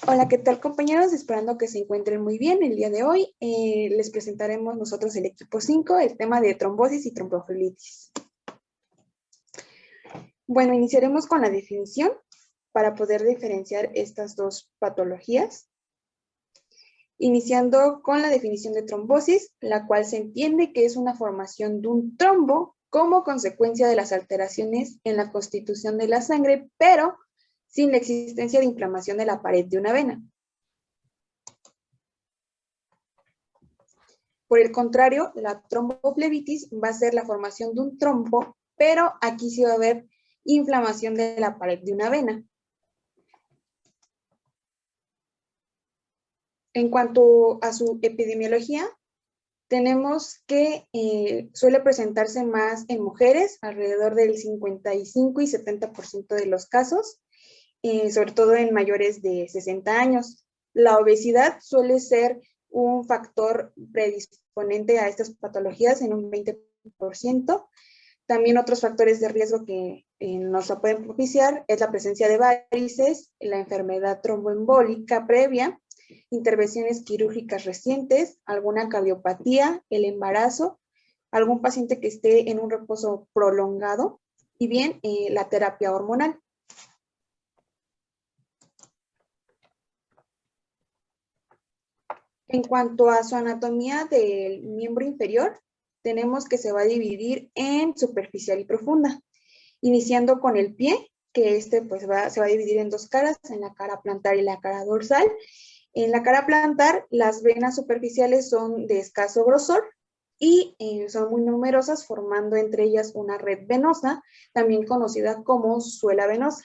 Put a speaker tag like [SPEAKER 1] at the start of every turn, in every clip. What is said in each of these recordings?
[SPEAKER 1] Hola, ¿qué tal, compañeros? Esperando que se encuentren muy bien el día de hoy. Les presentaremos nosotros el equipo 5, el tema de trombosis y tromboflebitis. Bueno, iniciaremos con la definición para poder diferenciar estas dos patologías. Iniciando con la definición de trombosis, la cual se entiende que es una formación de un trombo como consecuencia de las alteraciones en la constitución de la sangre, pero sin la existencia de inflamación de la pared de una vena. Por el contrario, la tromboflebitis va a ser la formación de un trombo, pero aquí sí va a haber inflamación de la pared de una vena. En cuanto a su epidemiología, tenemos que suele presentarse más en mujeres, alrededor del 55 y 70% de los casos, sobre todo en mayores de 60 años. La obesidad suele ser un factor predisponente a estas patologías en un 20%. También otros factores de riesgo que nos la pueden propiciar es la presencia de varices, la enfermedad tromboembólica previa, intervenciones quirúrgicas recientes, alguna cardiopatía, el embarazo, algún paciente que esté en un reposo prolongado y bien la terapia hormonal. En cuanto a su anatomía del miembro inferior, tenemos que se va a dividir en superficial y profunda, iniciando con el pie, que pues se va a dividir en dos caras, en la cara plantar y la cara dorsal. En la cara plantar, las venas superficiales son de escaso grosor y son muy numerosas, formando entre ellas una red venosa, también conocida como suela venosa.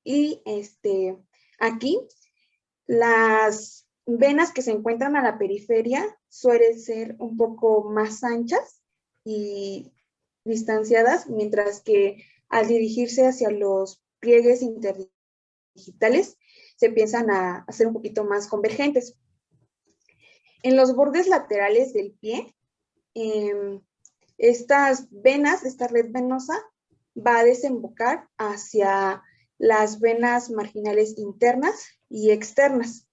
[SPEAKER 1] Y aquí, las venas que se encuentran a la periferia suelen ser un poco más anchas y distanciadas, mientras que al dirigirse hacia los pliegues interdigitales se empiezan a hacer un poquito más convergentes. En los bordes laterales del pie, estas venas, esta red venosa, va a desembocar hacia las venas marginales internas y externas.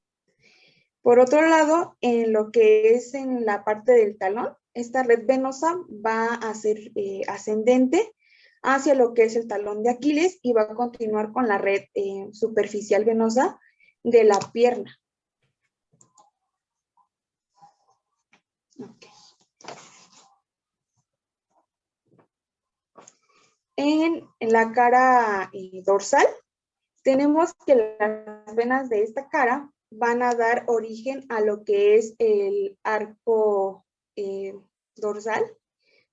[SPEAKER 1] Por otro lado, en lo que es en la parte del talón, esta red venosa va a ser ascendente hacia lo que es el talón de Aquiles y va a continuar con la red superficial venosa de la pierna. Okay. En la cara dorsal, tenemos que las venas de esta cara van a dar origen a lo que es el arco dorsal,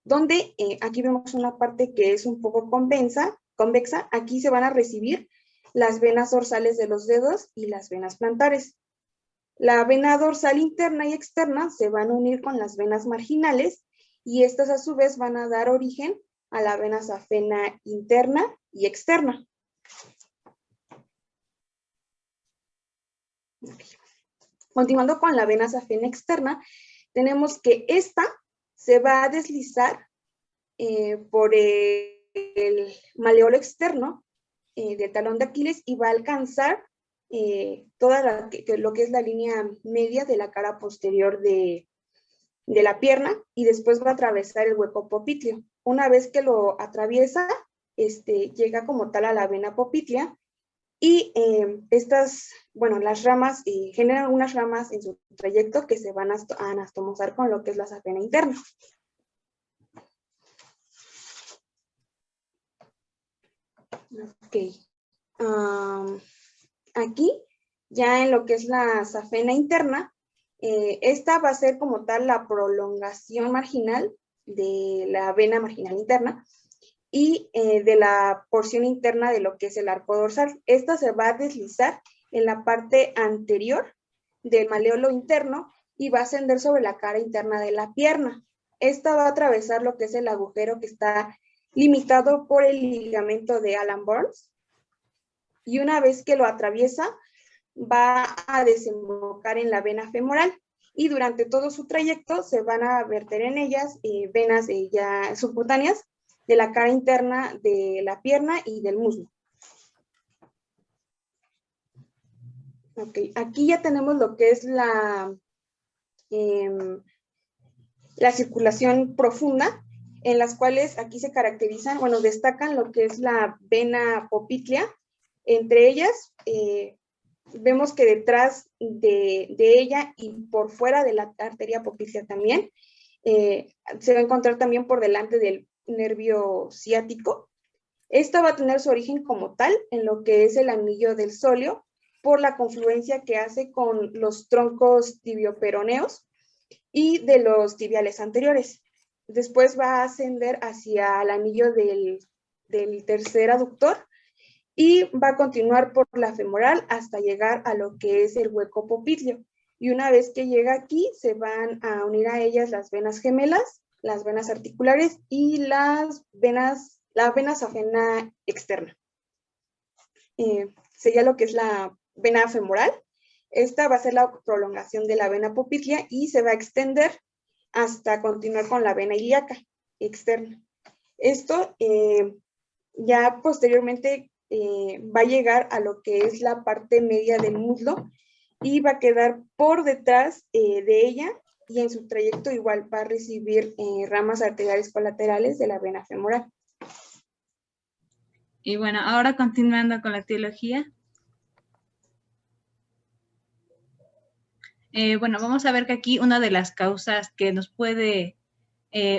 [SPEAKER 1] donde aquí vemos una parte que es un poco convexa. Aquí se van a recibir las venas dorsales de los dedos y las venas plantares. La vena dorsal interna y externa se van a unir con las venas marginales y estas a su vez van a dar origen a la vena safena interna y externa. Continuando con la vena safena externa, tenemos que esta se va a deslizar por el maleolo externo del talón de Aquiles y va a alcanzar toda lo que es la línea media de la cara posterior de la pierna y después va a atravesar el hueco popliteo. Una vez que lo atraviesa, llega como tal a la vena poplitea y las ramas generan unas ramas en su trayecto que se van a anastomosar con lo que es la safena interna. Ok. Aquí, ya en lo que es la safena interna, esta va a ser como tal la prolongación marginal de la vena marginal interna y de la porción interna de lo que es el arco dorsal. Esta se va a deslizar en la parte anterior del maleolo interno y va a ascender sobre la cara interna de la pierna. Esta va a atravesar lo que es el agujero que está limitado por el ligamento de Alan-Burns y una vez que lo atraviesa va a desembocar en la vena femoral y durante todo su trayecto se van a verter en ellas venas ya subcutáneas de la cara interna de la pierna y del muslo. Ok, aquí ya tenemos lo que es la circulación profunda, en las cuales aquí se caracterizan, bueno, destacan lo que es la vena poplítea. Entre ellas, vemos que detrás de ella y por fuera de la arteria poplítea también, se va a encontrar también por delante del nervio ciático. Esta va a tener su origen como tal en lo que es el anillo del sóleo, por la confluencia que hace con los troncos tibioperoneos y de los tibiales anteriores. Después va a ascender hacia el anillo del tercer aductor y va a continuar por la femoral hasta llegar a lo que es el hueco popliteo. Y una vez que llega aquí, se van a unir a ellas las venas gemelas, las venas articulares y la vena safena externa. Sería lo que es la vena femoral. Esta va a ser la prolongación de la vena poplitea y se va a extender hasta continuar con la vena ilíaca externa. Esto ya posteriormente va a llegar a lo que es la parte media del muslo y va a quedar por detrás de ella, y en su trayecto igual va a recibir ramas arteriales colaterales de la vena femoral.
[SPEAKER 2] Y bueno, ahora continuando con la etiología. Bueno, vamos a ver que aquí una de las causas que nos puede,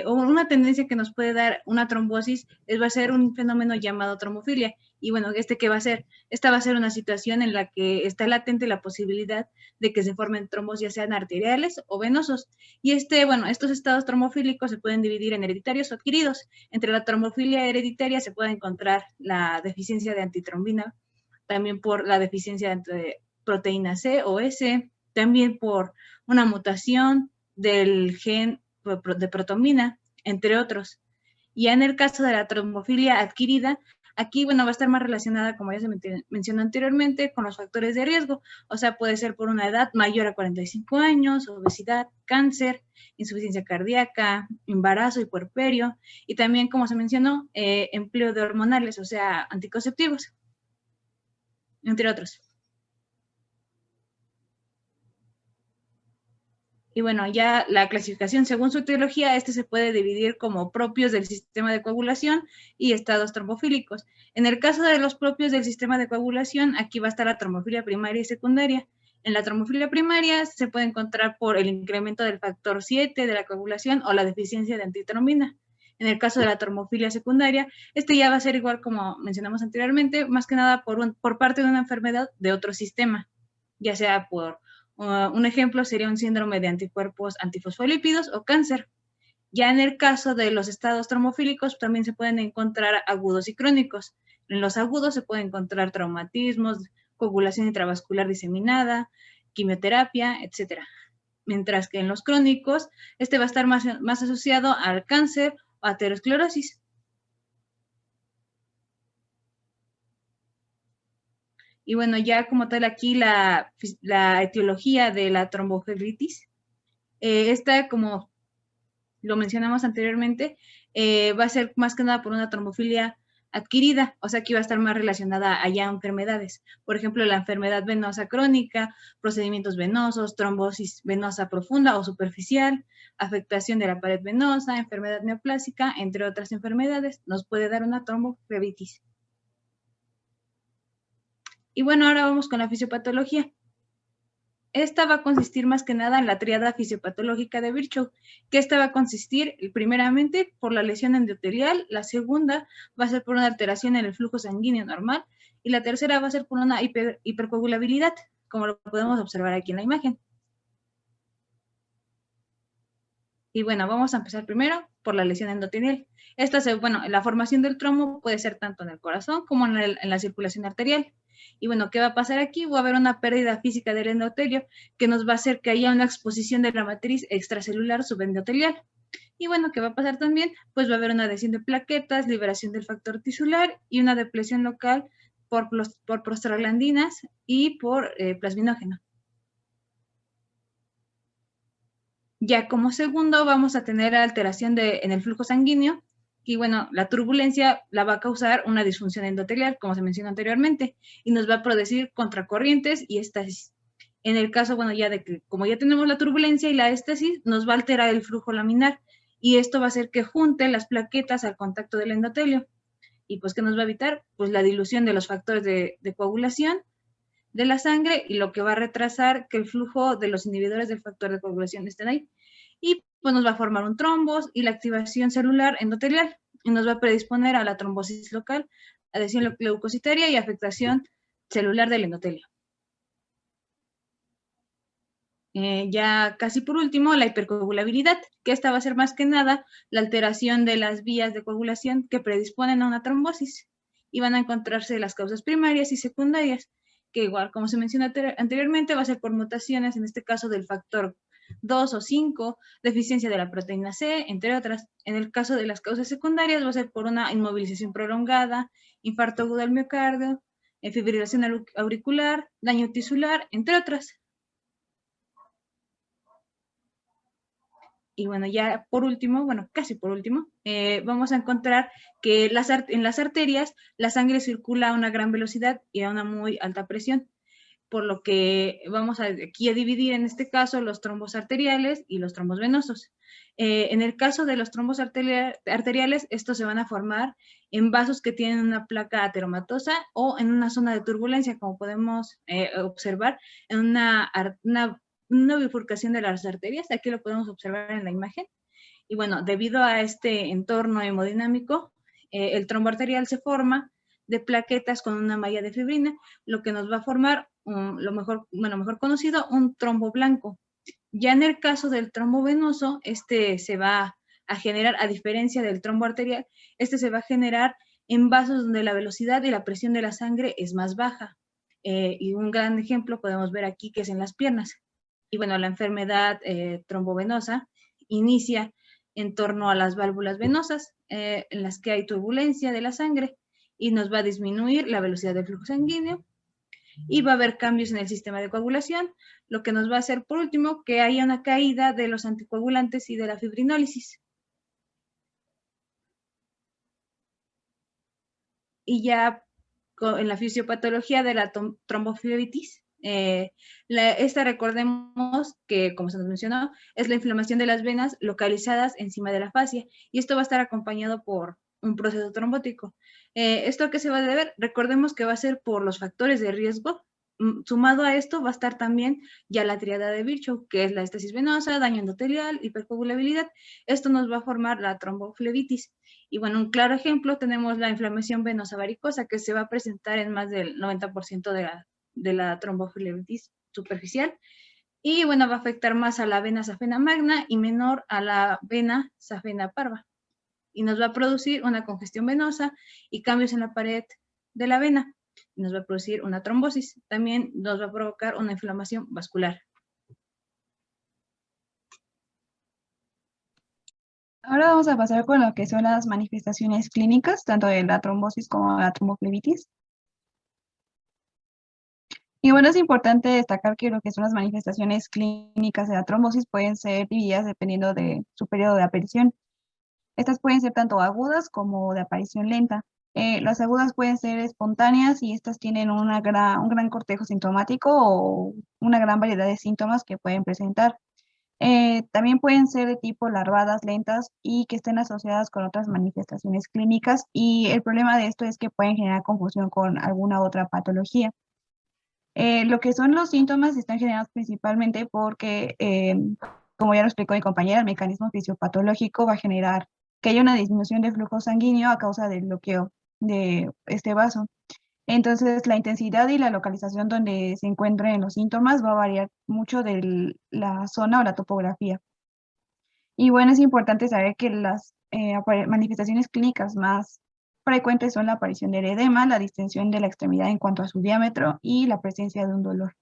[SPEAKER 2] o una tendencia que nos puede dar una trombosis, va a ser un fenómeno llamado trombofilia. Y bueno, ¿qué va a ser? Esta va a ser una situación en la que está latente la posibilidad de que se formen trombos, ya sean arteriales o venosos. Y bueno, estos estados trombofílicos se pueden dividir en hereditarios o adquiridos. Entre la trombofilia hereditaria se puede encontrar la deficiencia de antitrombina, también por la deficiencia de proteína C o S, también por una mutación del gen de protomina, entre otros. Y en el caso de la trombofilia adquirida, aquí, bueno, va a estar más relacionada, como ya se mencionó anteriormente, con los factores de riesgo. O sea, puede ser por una edad mayor a 45 años, obesidad, cáncer, insuficiencia cardíaca, embarazo y puerperio. Y también, como se mencionó, empleo de hormonales, o sea, anticonceptivos, entre otros. Y bueno, ya la clasificación según su etiología, se puede dividir como propios del sistema de coagulación y estados trombofílicos. En el caso de los propios del sistema de coagulación, aquí va a estar la trombofilia primaria y secundaria. En la trombofilia primaria se puede encontrar por el incremento del factor 7 de la coagulación o la deficiencia de antitrombina. En el caso de la trombofilia secundaria, ya va a ser igual como mencionamos anteriormente, más que nada por parte de una enfermedad de otro sistema, ya sea por un ejemplo sería un síndrome de anticuerpos antifosfolípidos o cáncer. Ya en el caso de los estados trombofílicos también se pueden encontrar agudos y crónicos. En los agudos se pueden encontrar traumatismos, coagulación intravascular diseminada, quimioterapia, etc. Mientras que en los crónicos, va a estar más asociado al cáncer o aterosclerosis. Y bueno, ya como tal aquí la etiología de la tromboflebitis, como lo mencionamos anteriormente, va a ser más que nada por una trombofilia adquirida, o sea que va a estar más relacionada a ya enfermedades. Por ejemplo, la enfermedad venosa crónica, procedimientos venosos, trombosis venosa profunda o superficial, afectación de la pared venosa, enfermedad neoplásica, entre otras enfermedades, nos puede dar una tromboflebitis. Y bueno, ahora vamos con la fisiopatología. Esta va a consistir más que nada en la tríada fisiopatológica de Virchow, que esta va a consistir primeramente por la lesión endotelial, la segunda va a ser por una alteración en el flujo sanguíneo normal y la tercera va a ser por una hipercoagulabilidad, como lo podemos observar aquí en la imagen. Y bueno, vamos a empezar primero por la lesión endotelial. La formación del trombo puede ser tanto en el corazón como en la circulación arterial. Y bueno, ¿qué va a pasar aquí? Va a haber una pérdida física del endotelio que nos va a hacer que haya una exposición de la matriz extracelular subendotelial. Y bueno, ¿qué va a pasar también? Pues va a haber una adhesión de plaquetas, liberación del factor tisular y una depresión local por prostaglandinas y por plasminógeno. Ya como segundo vamos a tener alteración en el flujo sanguíneo Y bueno, la turbulencia la va a causar una disfunción endotelial, como se mencionó anteriormente, y nos va a producir contracorrientes y estasis. En el caso, bueno, ya de que como ya tenemos la turbulencia y la estasis, nos va a alterar el flujo laminar, y esto va a hacer que junte las plaquetas al contacto del endotelio. ¿Y pues qué nos va a evitar? Pues la dilución de los factores de coagulación de la sangre, y lo que va a retrasar que el flujo de los inhibidores del factor de coagulación estén ahí. Y pues nos va a formar un trombos y la activación celular endotelial, y nos va a predisponer a la trombosis local, adhesión leucocitaria y afectación celular del endotelio. Ya casi por último, la hipercoagulabilidad, que esta va a ser más que nada la alteración de las vías de coagulación que predisponen a una trombosis, y van a encontrarse las causas primarias y secundarias, que igual como se mencionó anteriormente, va a ser por mutaciones, en este caso del factor 2 o 5, deficiencia de la proteína C, entre otras. En el caso de las causas secundarias va a ser por una inmovilización prolongada, infarto agudo al miocardio, fibrilación auricular, daño tisular, entre otras. Y bueno, ya por último, bueno, casi por último, vamos a encontrar que en las arterias la sangre circula a una gran velocidad y a una muy alta presión, por lo que vamos aquí a dividir en este caso los trombos arteriales y los trombos venosos. En el caso de los trombos arteriales, estos se van a formar en vasos que tienen una placa ateromatosa o en una zona de turbulencia, como podemos observar en una bifurcación de las arterias. Aquí lo podemos observar en la imagen. Y bueno, debido a este entorno hemodinámico, el trombo arterial se forma de plaquetas con una malla de fibrina, lo que nos va a formar lo mejor conocido, un trombo blanco. Ya en el caso del trombo venoso, este se va a generar, a diferencia del trombo arterial, este se va a generar en vasos donde la velocidad y la presión de la sangre es más baja. Y un gran ejemplo podemos ver aquí, que es en las piernas. Y bueno, la enfermedad trombovenosa inicia en torno a las válvulas venosas, en las que hay turbulencia de la sangre, y nos va a disminuir la velocidad del flujo sanguíneo, y va a haber cambios en el sistema de coagulación, lo que nos va a hacer por último que haya una caída de los anticoagulantes y de la fibrinólisis. Y ya en la fisiopatología de la tromboflebitis, esta recordemos que, como se nos mencionó, es la inflamación de las venas localizadas encima de la fascia, y esto va a estar acompañado por un proceso trombótico. ¿Esto a qué se va a deber? Recordemos que va a ser por los factores de riesgo. Sumado a esto va a estar también ya la triada de Virchow, que es la estasis venosa, daño endotelial, hipercoagulabilidad. Esto nos va a formar la tromboflebitis. Y bueno, un claro ejemplo tenemos la inflamación venosa varicosa, que se va a presentar en más del 90% de la tromboflebitis superficial. Y bueno, va a afectar más a la vena safena magna y menor a la vena safena parva. Y nos va a producir una congestión venosa y cambios en la pared de la vena. Y nos va a producir una trombosis. También nos va a provocar una inflamación vascular.
[SPEAKER 3] Ahora vamos a pasar con lo que son las manifestaciones clínicas, tanto de la trombosis como de la tromboflebitis. Y bueno, es importante destacar que lo que son las manifestaciones clínicas de la trombosis pueden ser divididas dependiendo de su periodo de aparición. Estas pueden ser tanto agudas como de aparición lenta. Las agudas pueden ser espontáneas y estas tienen un gran cortejo sintomático o una gran variedad de síntomas que pueden presentar. También pueden ser de tipo larvadas, lentas y que estén asociadas con otras manifestaciones clínicas, y el problema de esto es que pueden generar confusión con alguna otra patología. Lo que son los síntomas están generados principalmente porque, como ya lo explicó mi compañera, el mecanismo fisiopatológico va a generar que haya una disminución de flujo sanguíneo a causa del bloqueo de este vaso. Entonces, la intensidad y la localización donde se encuentren los síntomas va a variar mucho de la zona o la topografía. Y bueno, es importante saber que las manifestaciones clínicas más frecuentes son la aparición del edema, la distensión de la extremidad en cuanto a su diámetro y la presencia de un dolor.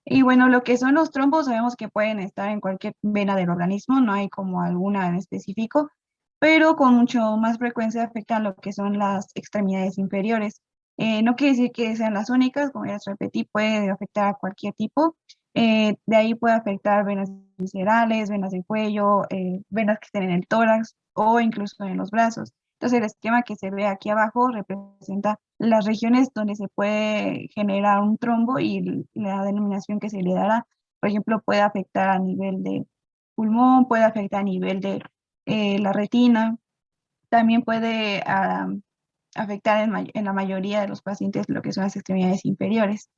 [SPEAKER 3] Y bueno, lo que son los trombos sabemos que pueden estar en cualquier vena del organismo, no hay como alguna en específico, pero con mucho más frecuencia afectan lo que son las extremidades inferiores. No quiere decir que sean las únicas, como ya les repetí, puede afectar a cualquier tipo. De ahí puede afectar venas viscerales, venas del cuello, venas que estén en el tórax o incluso en los brazos. Entonces el esquema que se ve aquí abajo representa las regiones donde se puede generar un trombo y la denominación que se le dará. Por ejemplo, puede afectar a nivel de pulmón, puede afectar a nivel de la retina, también puede afectar en la mayoría de los pacientes lo que son las extremidades inferiores.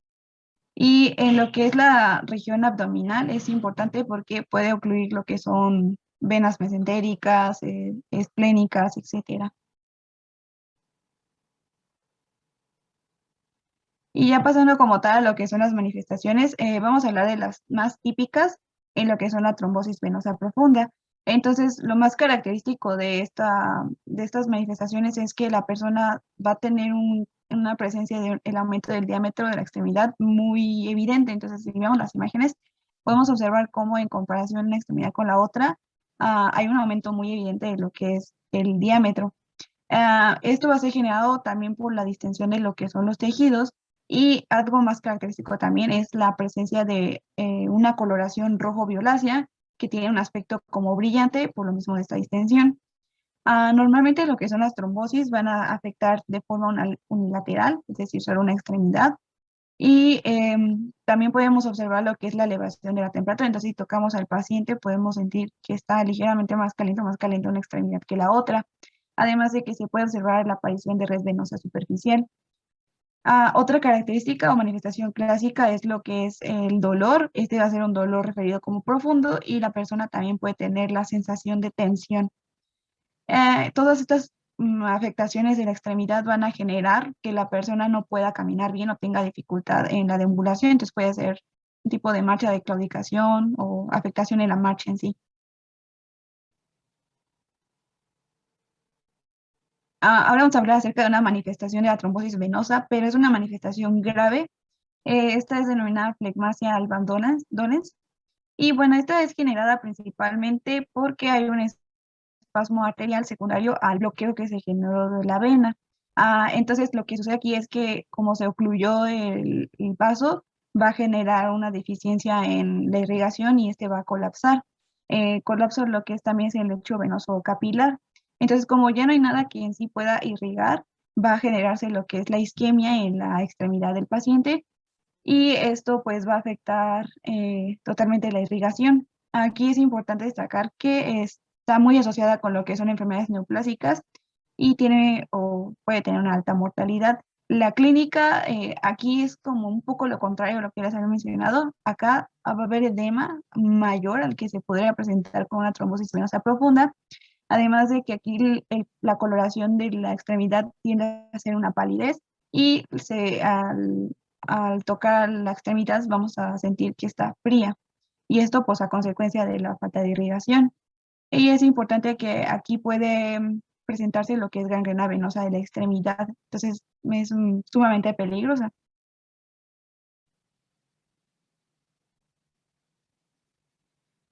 [SPEAKER 3] Y en lo que es la región abdominal es importante porque puede ocluir lo que son venas mesentéricas, esplénicas, etcétera. Y ya pasando como tal a lo que son las manifestaciones, vamos a hablar de las más típicas en lo que son la trombosis venosa profunda. Entonces, lo más característico de estas manifestaciones es que la persona va a tener una presencia del aumento del diámetro de la extremidad muy evidente. Entonces, si vemos las imágenes, podemos observar cómo en comparación una extremidad con la otra, hay un aumento muy evidente de lo que es el diámetro. Esto va a ser generado también por la distensión de lo que son los tejidos y algo más característico también es la presencia de una coloración rojo-violácea que tiene un aspecto como brillante por lo mismo de esta distensión. Normalmente lo que son las trombosis van a afectar de forma unilateral, es decir, solo una extremidad. Y también podemos observar lo que es la elevación de la temperatura. Entonces, si tocamos al paciente, podemos sentir que está ligeramente más caliente una extremidad que la otra. Además de que se puede observar la aparición de red venosa superficial. Otra característica o manifestación clásica es lo que es el dolor. Este va a ser un dolor referido como profundo y la persona también puede tener la sensación de tensión. Todas estas afectaciones de la extremidad van a generar que la persona no pueda caminar bien o tenga dificultad en la deambulación. Entonces puede ser un tipo de marcha de claudicación o afectación en la marcha en sí. Ahora vamos a hablar acerca de una manifestación de la trombosis venosa, pero es una manifestación grave. Esta es denominada flegmasia albans dolens. Y bueno, esta es generada principalmente porque hay un espasmo arterial secundario al bloqueo que se generó de la vena. Entonces, lo que sucede aquí es que como se ocluyó el vaso, va a generar una deficiencia en la irrigación y este va a colapsar. Colapso lo que es también es el lecho venoso capilar. Entonces, como ya no hay nada que en sí pueda irrigar, va a generarse lo que es la isquemia en la extremidad del paciente y esto pues va a afectar totalmente la irrigación. Aquí es importante destacar que está muy asociada con lo que son enfermedades neoplásicas y tiene o puede tener una alta mortalidad. La clínica aquí es como un poco lo contrario a lo que les había mencionado. Acá va a haber edema mayor al que se podría presentar con una trombosis venosa profunda, además de que aquí la coloración de la extremidad tiende a ser una palidez y al tocar la extremidad vamos a sentir que está fría y esto pues a consecuencia de la falta de irrigación. Y es importante que aquí puede presentarse lo que es gangrena venosa de la extremidad, entonces es sumamente peligrosa.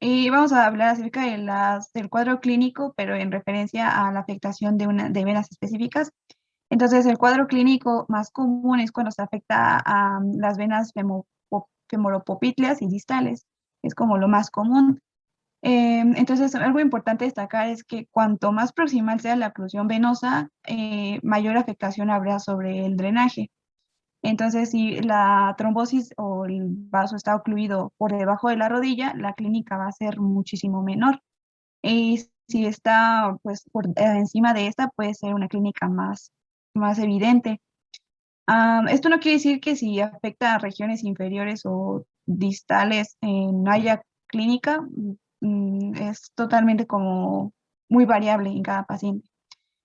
[SPEAKER 3] Y vamos a hablar acerca del cuadro clínico, pero en referencia a la afectación de venas específicas. Entonces, el cuadro clínico más común es cuando se afecta a las venas femoropopítleas y distales. Es como lo más común. Entonces, algo importante destacar es que cuanto más proximal sea la oclusión venosa, mayor afectación habrá sobre el drenaje. Entonces, si la trombosis o el vaso está ocluido por debajo de la rodilla, la clínica va a ser muchísimo menor. Y si está pues por encima de esta, puede ser una clínica más evidente. Esto no quiere decir que si afecta a regiones inferiores o distales no haya clínica, es totalmente como muy variable en cada paciente.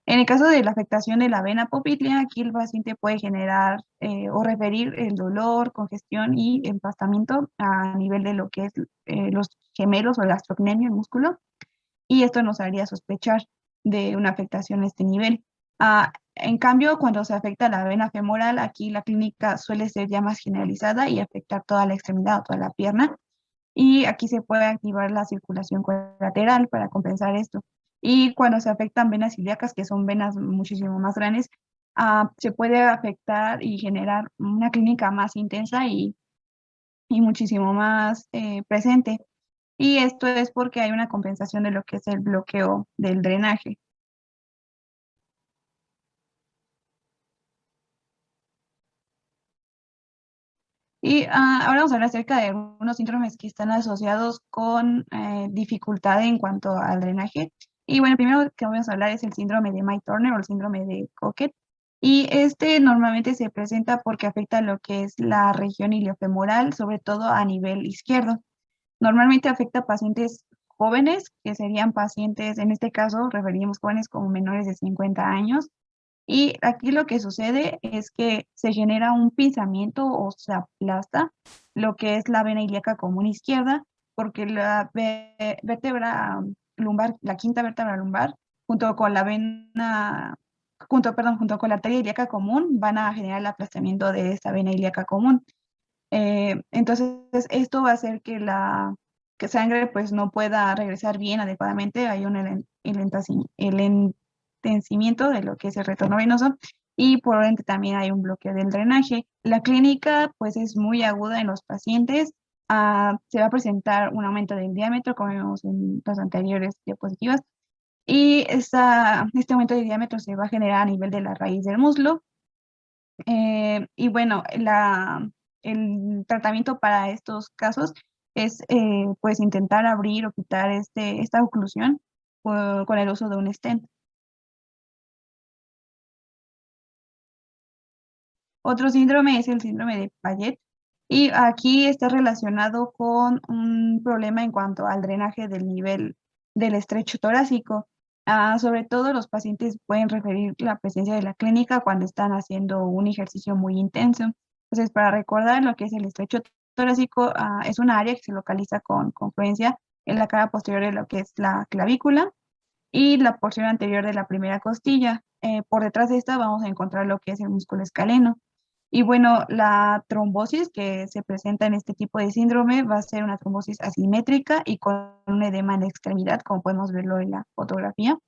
[SPEAKER 3] En el caso de la afectación de la vena poplítea, aquí el paciente puede generar o referir el dolor, congestión y empastamiento a nivel de lo que es los gemelos o el gastrocnemio, el músculo, y esto nos haría sospechar de una afectación a este nivel. En cambio, cuando se afecta la vena femoral, aquí la clínica suele ser ya más generalizada y afectar toda la extremidad o toda la pierna. Y aquí se puede activar la circulación colateral para compensar esto. Y cuando se afectan venas ilíacas, que son venas muchísimo más grandes, se puede afectar y generar una clínica más intensa y y muchísimo más presente. Y esto es porque hay una compensación de lo que es el bloqueo del drenaje. Y ahora vamos a hablar acerca de algunos síndromes que están asociados con dificultad en cuanto al drenaje. Y bueno, el primero que vamos a hablar es el síndrome de Mike-Turner o el síndrome de Cocket. Y este normalmente se presenta porque afecta lo que es la región iliofemoral, sobre todo a nivel izquierdo. Normalmente afecta a pacientes jóvenes, que serían pacientes, en este caso referimos jóvenes como menores de 50 años, y aquí lo que sucede es que se genera un pinzamiento o se aplasta lo que es la vena ilíaca común izquierda, porque la vértebra lumbar, la quinta vértebra lumbar, junto con la vena, junto con la arteria ilíaca común, van a generar el aplastamiento de esta vena ilíaca común. Entonces, esto va a hacer que la que sangre pues no pueda regresar bien adecuadamente. Hay un entencimiento de lo que es el retorno venoso y por ende también hay un bloqueo del drenaje. La clínica pues es muy aguda en los pacientes. Se va a presentar un aumento del diámetro, como vimos en las anteriores diapositivas, y este aumento de diámetro se va a generar a nivel de la raíz del muslo. Y bueno, el tratamiento para estos casos es pues intentar abrir o quitar esta oclusión con el uso de un stent. Otro síndrome es el síndrome de Payet y aquí está relacionado con un problema en cuanto al drenaje del nivel del estrecho torácico. Sobre todo los pacientes pueden referir la presencia de la clínica cuando están haciendo un ejercicio muy intenso. Entonces, para recordar lo que es el estrecho torácico, es una área que se localiza con confluencia en la cara posterior de lo que es la clavícula y la porción anterior de la primera costilla. Por detrás de esta vamos a encontrar lo que es el músculo escaleno. Y bueno, la trombosis que se presenta en este tipo de síndrome va a ser una trombosis asimétrica y con un edema en la extremidad, como podemos verlo en la fotografía.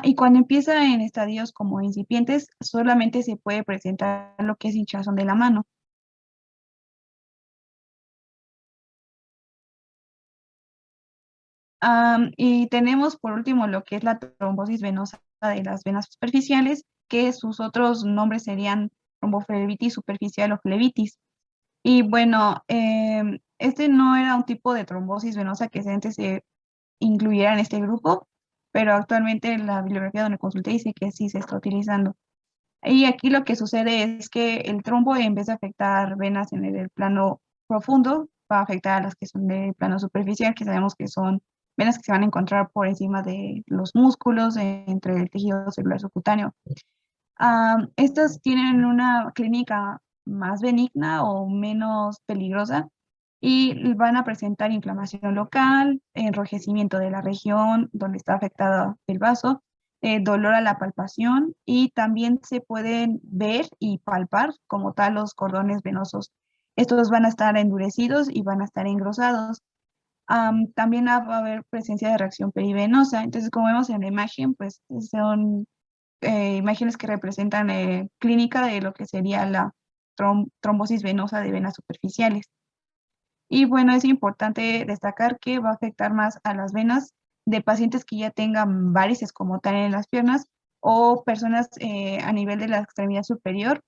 [SPEAKER 3] Y cuando empieza en estadios como incipientes, solamente se puede presentar lo que es hinchazón de la mano. Y tenemos por último lo que es la trombosis venosa de las venas superficiales, que sus otros nombres serían tromboflebitis superficial o flebitis. Y bueno, este no era un tipo de trombosis venosa que antes se incluyera en este grupo, pero actualmente la bibliografía donde consulté dice que sí se está utilizando. Y aquí lo que sucede es que el trombo, en vez de afectar venas en el plano profundo, va a afectar a las que son de plano superficial, que sabemos que son venas que se van a encontrar por encima de los músculos, entre el tejido celular subcutáneo. Estas tienen una clínica más benigna o menos peligrosa y van a presentar inflamación local, enrojecimiento de la región donde está afectado el vaso, dolor a la palpación y también se pueden ver y palpar como tal los cordones venosos. Estos van a estar endurecidos y van a estar engrosados. También va a haber presencia de reacción perivenosa. Entonces, como vemos en la imagen, pues son imágenes que representan clínica de lo que sería la trombosis venosa de venas superficiales. Y bueno, es importante destacar que va a afectar más a las venas de pacientes que ya tengan varices como tal en las piernas o personas a nivel de la extremidad superior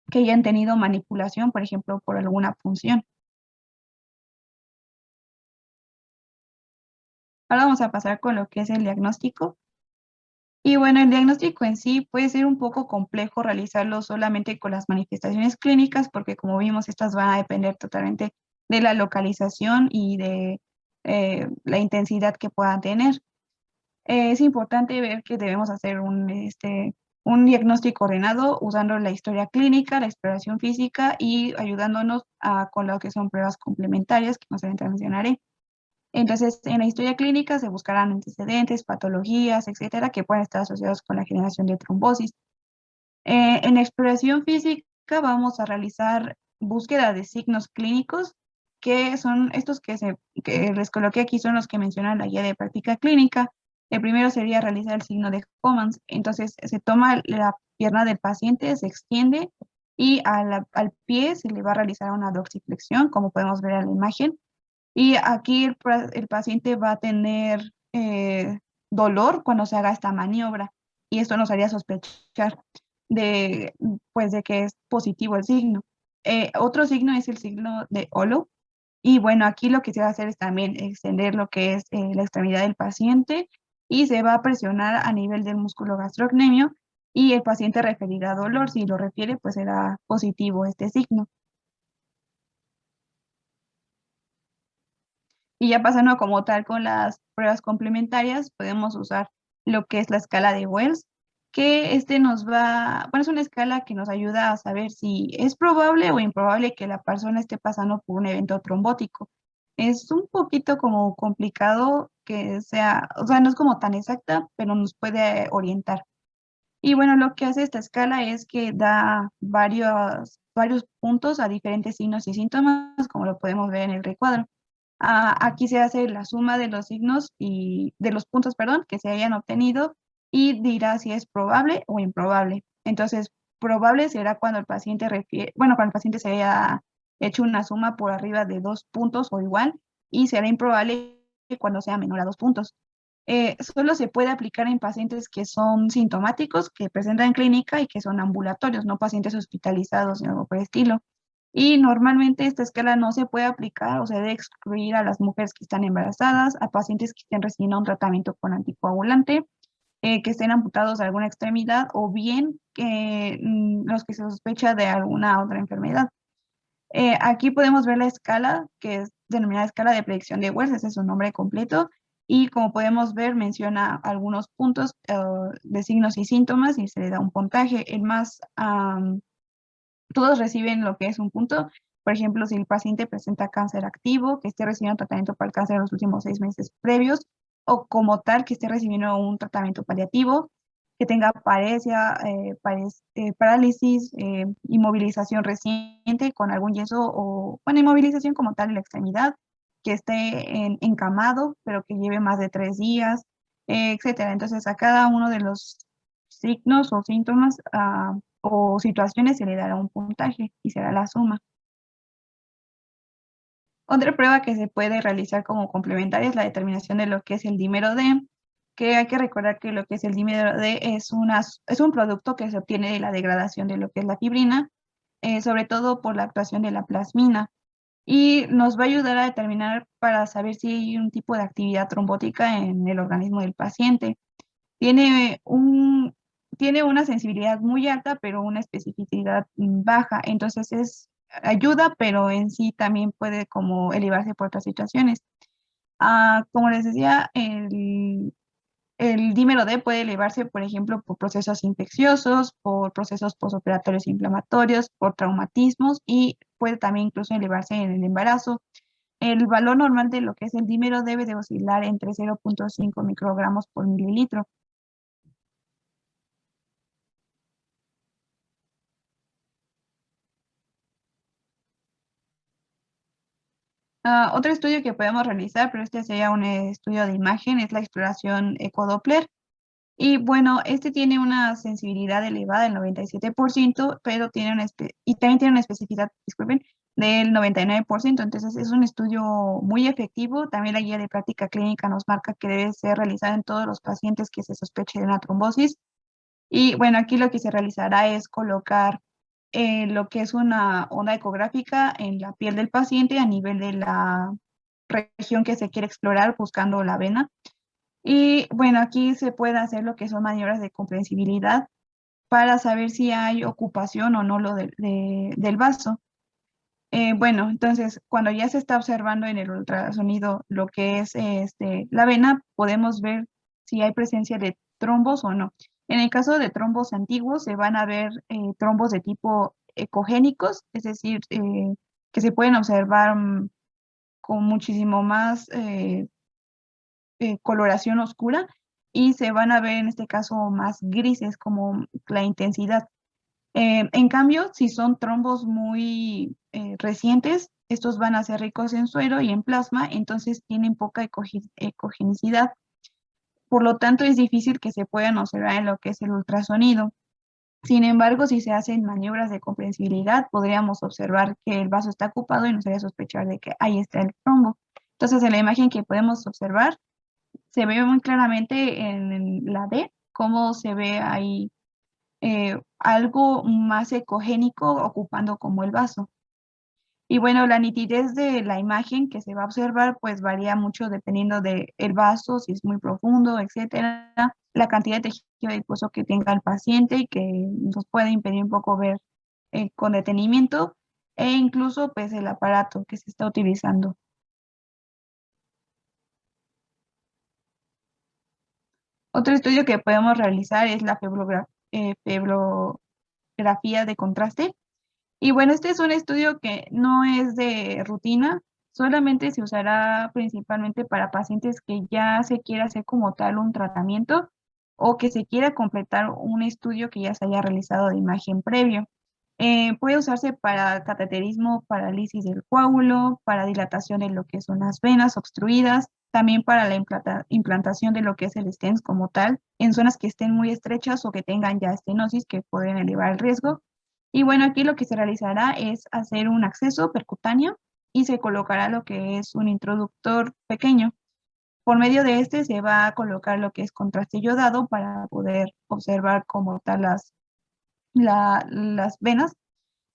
[SPEAKER 3] que hayan tenido manipulación, por ejemplo, por alguna punción. Ahora vamos a pasar con lo que es el diagnóstico. Y bueno, el diagnóstico en sí puede ser un poco complejo realizarlo solamente con las manifestaciones clínicas, porque como vimos, estas van a depender totalmente de la localización y de la intensidad que puedan tener. Es importante ver que debemos hacer un diagnóstico ordenado usando la historia clínica, la exploración física y ayudándonos con lo que son pruebas complementarias, que más adelante mencionaré. Entonces, en la historia clínica se buscarán antecedentes, patologías, etcétera, que pueden estar asociados con la generación de trombosis. En la exploración física vamos a realizar búsqueda de signos clínicos, que son estos que les coloqué aquí, son los que menciona la guía de práctica clínica. El primero sería realizar el signo de Homans. Entonces, se toma la pierna del paciente, se extiende y al pie se le va a realizar una dorsiflexión, como podemos ver en la imagen. Y aquí el paciente va a tener dolor cuando se haga esta maniobra, y esto nos haría sospechar de, pues, de que es positivo el signo. Otro signo es el signo de Holo, y bueno, aquí lo que se va a hacer es también extender lo que es la extremidad del paciente, y se va a presionar a nivel del músculo gastrocnemio, y el paciente referirá dolor. Si lo refiere, pues será positivo este signo. Y ya pasando como tal con las pruebas complementarias, podemos usar lo que es la escala de Wells, que bueno, es una escala que nos ayuda a saber si es probable o improbable que la persona esté pasando por un evento trombótico. Es un poquito como complicado que sea, o sea, no es como tan exacta, pero nos puede orientar. Y bueno, lo que hace esta escala es que da varios puntos a diferentes signos y síntomas, como lo podemos ver en el recuadro. Aquí se hace la suma de los signos y de los puntos, perdón, que se hayan obtenido, y dirá si es probable o improbable. Entonces, probable será cuando el paciente cuando el paciente se haya hecho una suma por arriba de 2 puntos o igual, y será improbable cuando sea menor a 2 puntos. Solo se puede aplicar en pacientes que son sintomáticos, que presentan clínica y que son ambulatorios, no pacientes hospitalizados ni algo por el estilo. Y normalmente esta escala no se puede aplicar o se debe excluir a las mujeres que están embarazadas, a pacientes que estén recibiendo un tratamiento con anticoagulante, que estén amputados de alguna extremidad, o bien que los que se sospecha de alguna otra enfermedad. Aquí podemos ver la escala, que es denominada escala de predicción de Wells, ese es su nombre completo, y como podemos ver menciona algunos puntos de signos y síntomas, y se le da un puntaje. Todos reciben lo que es un punto. Por ejemplo, si el paciente presenta cáncer activo, que esté recibiendo tratamiento para el cáncer en los últimos 6 meses previos, o como tal, que esté recibiendo un tratamiento paliativo, que tenga parálisis, inmovilización reciente con algún yeso, o, bueno, inmovilización como tal en la extremidad, que esté encamado, pero que lleve más de 3 días, etcétera. Entonces, a cada uno de los signos o síntomas o situaciones se le dará un puntaje y será la suma. Otra prueba que se puede realizar como complementaria es la determinación de lo que es el dímero D, que hay que recordar que lo que es el dímero D es un producto que se obtiene de la degradación de lo que es la fibrina, sobre todo por la actuación de la plasmina, y nos va a ayudar a determinar para saber si hay un tipo de actividad trombótica en el organismo del paciente. Tiene tiene una sensibilidad muy alta, pero una especificidad baja. Entonces ayuda, pero en sí también puede como elevarse por otras situaciones. Como les decía, el dímero D puede elevarse, por ejemplo, por procesos infecciosos, por procesos postoperatorios inflamatorios, por traumatismos, y puede también incluso elevarse en el embarazo. El valor normal de lo que es el dímero debe de oscilar entre 0,5 microgramos por mililitro. Otro estudio que podemos realizar, pero este sería un estudio de imagen, es la exploración ecodoppler. Y bueno, este tiene una sensibilidad elevada del 97%, pero y también tiene una especificidad, disculpen, del 99%. Entonces es un estudio muy efectivo. También la guía de práctica clínica nos marca que debe ser realizada en todos los pacientes que se sospeche de una trombosis. Y bueno, aquí lo que se realizará es colocar lo que es una onda ecográfica en la piel del paciente a nivel de la región que se quiere explorar, buscando la vena. Y bueno, aquí se puede hacer lo que son maniobras de comprensibilidad para saber si hay ocupación o no del vaso. Bueno, entonces, cuando ya se está observando en el ultrasonido lo que es la vena, podemos ver si hay presencia de trombos o no. En el caso de trombos antiguos, se van a ver trombos de tipo ecogénicos, es decir, que se pueden observar con muchísimo más coloración oscura, y se van a ver en este caso más grises como la intensidad. En cambio, si son trombos muy recientes, estos van a ser ricos en suero y en plasma, entonces tienen poca ecogenicidad. Por lo tanto, es difícil que se puedan observar en lo que es el ultrasonido. Sin embargo, si se hacen maniobras de comprensibilidad, podríamos observar que el vaso está ocupado y nos haría sospechar de que ahí está el trombo. Entonces, en la imagen que podemos observar, se ve muy claramente en la D cómo se ve ahí algo más ecogénico ocupando como el vaso. Y bueno, la nitidez de la imagen que se va a observar pues varía mucho dependiendo del vaso, si es muy profundo, etcétera, la cantidad de tejido adiposo que tenga el paciente y que nos puede impedir un poco ver con detenimiento e incluso pues el aparato que se está utilizando. Otro estudio que podemos realizar es la fibrografía de contraste. Y bueno, este es un estudio que no es de rutina, solamente se usará principalmente para pacientes que ya se quiera hacer como tal un tratamiento o que se quiera completar un estudio que ya se haya realizado de imagen previo. Puede usarse para cateterismo, parálisis del coágulo, para dilatación de lo que son las venas obstruidas, también para la implantación de lo que es el stent como tal, en zonas que estén muy estrechas o que tengan ya estenosis que pueden elevar el riesgo. Y bueno, aquí lo que se realizará es hacer un acceso percutáneo y se colocará lo que es un introductor pequeño. Por medio de este se va a colocar lo que es contraste yodado para poder observar como tal las venas.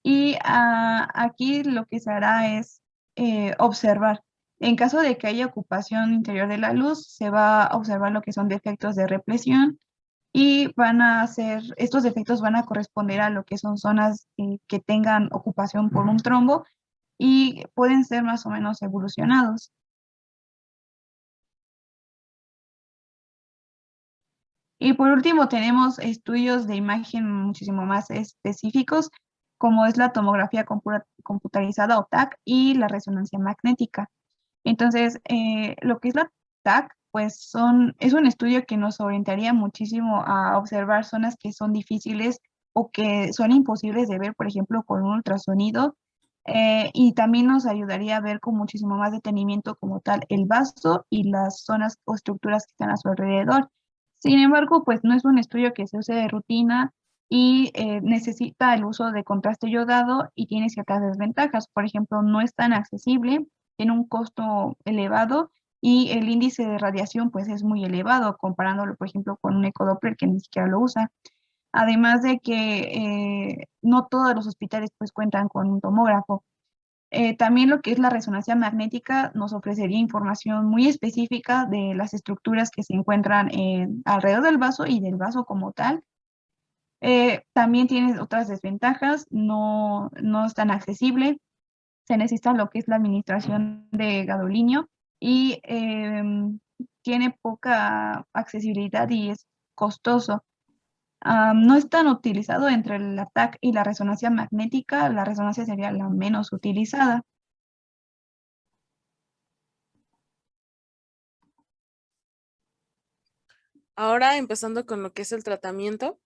[SPEAKER 3] Y aquí lo que se hará es observar. En caso de que haya ocupación interior de la luz, se va a observar lo que son defectos de represión y estos defectos van a corresponder a lo que son zonas que tengan ocupación por un trombo y pueden ser más o menos evolucionados. Y por último, tenemos estudios de imagen muchísimo más específicos, como es la tomografía computarizada o TAC y la resonancia magnética. Entonces, lo que es la TAC, pues es un estudio que nos orientaría muchísimo a observar zonas que son difíciles o que son imposibles de ver, por ejemplo, con un ultrasonido. Y también nos ayudaría a ver con muchísimo más detenimiento como tal el vaso y las zonas o estructuras que están a su alrededor. Sin embargo, pues no es un estudio que se use de rutina y necesita el uso de contraste yodado y tiene ciertas desventajas. Por ejemplo, no es tan accesible, tiene un costo elevado y el índice de radiación pues es muy elevado comparándolo, por ejemplo, con un ecodoppler que ni siquiera lo usa. Además de que no todos los hospitales pues cuentan con un tomógrafo. También lo que es la resonancia magnética nos ofrecería información muy específica de las estructuras que se encuentran alrededor del vaso y del vaso como tal. También tiene otras desventajas, no es tan accesible, se necesita lo que es la administración de gadolinio y tiene poca accesibilidad y es costoso. No es tan utilizado entre el TAC y la resonancia magnética, la resonancia sería la menos utilizada.
[SPEAKER 4] Ahora, empezando con lo que es el tratamiento,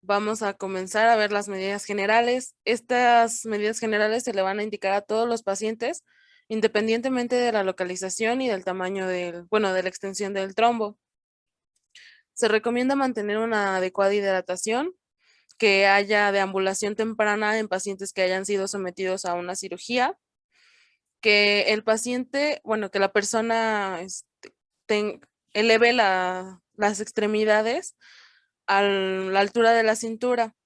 [SPEAKER 4] vamos a comenzar a ver las medidas generales. Estas medidas generales se le van a indicar a todos los pacientes, independientemente de la localización y del tamaño de la extensión del trombo. Se recomienda mantener una adecuada hidratación, que haya deambulación temprana en pacientes que hayan sido sometidos a una cirugía, que el paciente, que la persona eleve las extremidades a la altura de la cintura.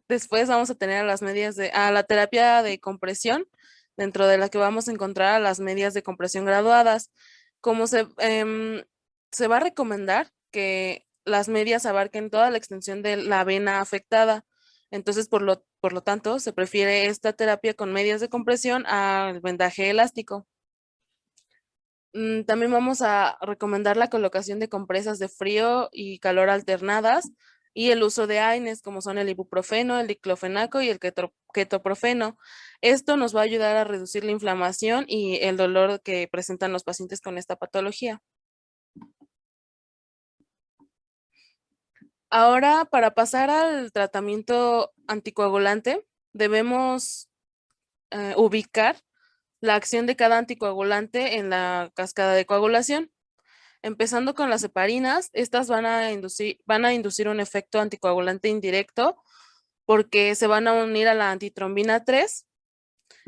[SPEAKER 4] Después vamos a tener a la terapia de compresión, dentro de la que vamos a encontrar a las medias de compresión graduadas. Como se va a recomendar que las medias abarquen toda la extensión de la vena afectada. Entonces, por lo tanto, se prefiere esta terapia con medias de compresión al vendaje elástico. También vamos a recomendar la colocación de compresas de frío y calor alternadas y el uso de AINES como son el ibuprofeno, el diclofenaco y el ketoprofeno. Esto nos va a ayudar a reducir la inflamación y el dolor que presentan los pacientes con esta patología. Ahora, para pasar al tratamiento anticoagulante, debemos ubicar la acción de cada anticoagulante en la cascada de coagulación. Empezando con las heparinas, estas van a inducir un efecto anticoagulante indirecto porque se van a unir a la antitrombina 3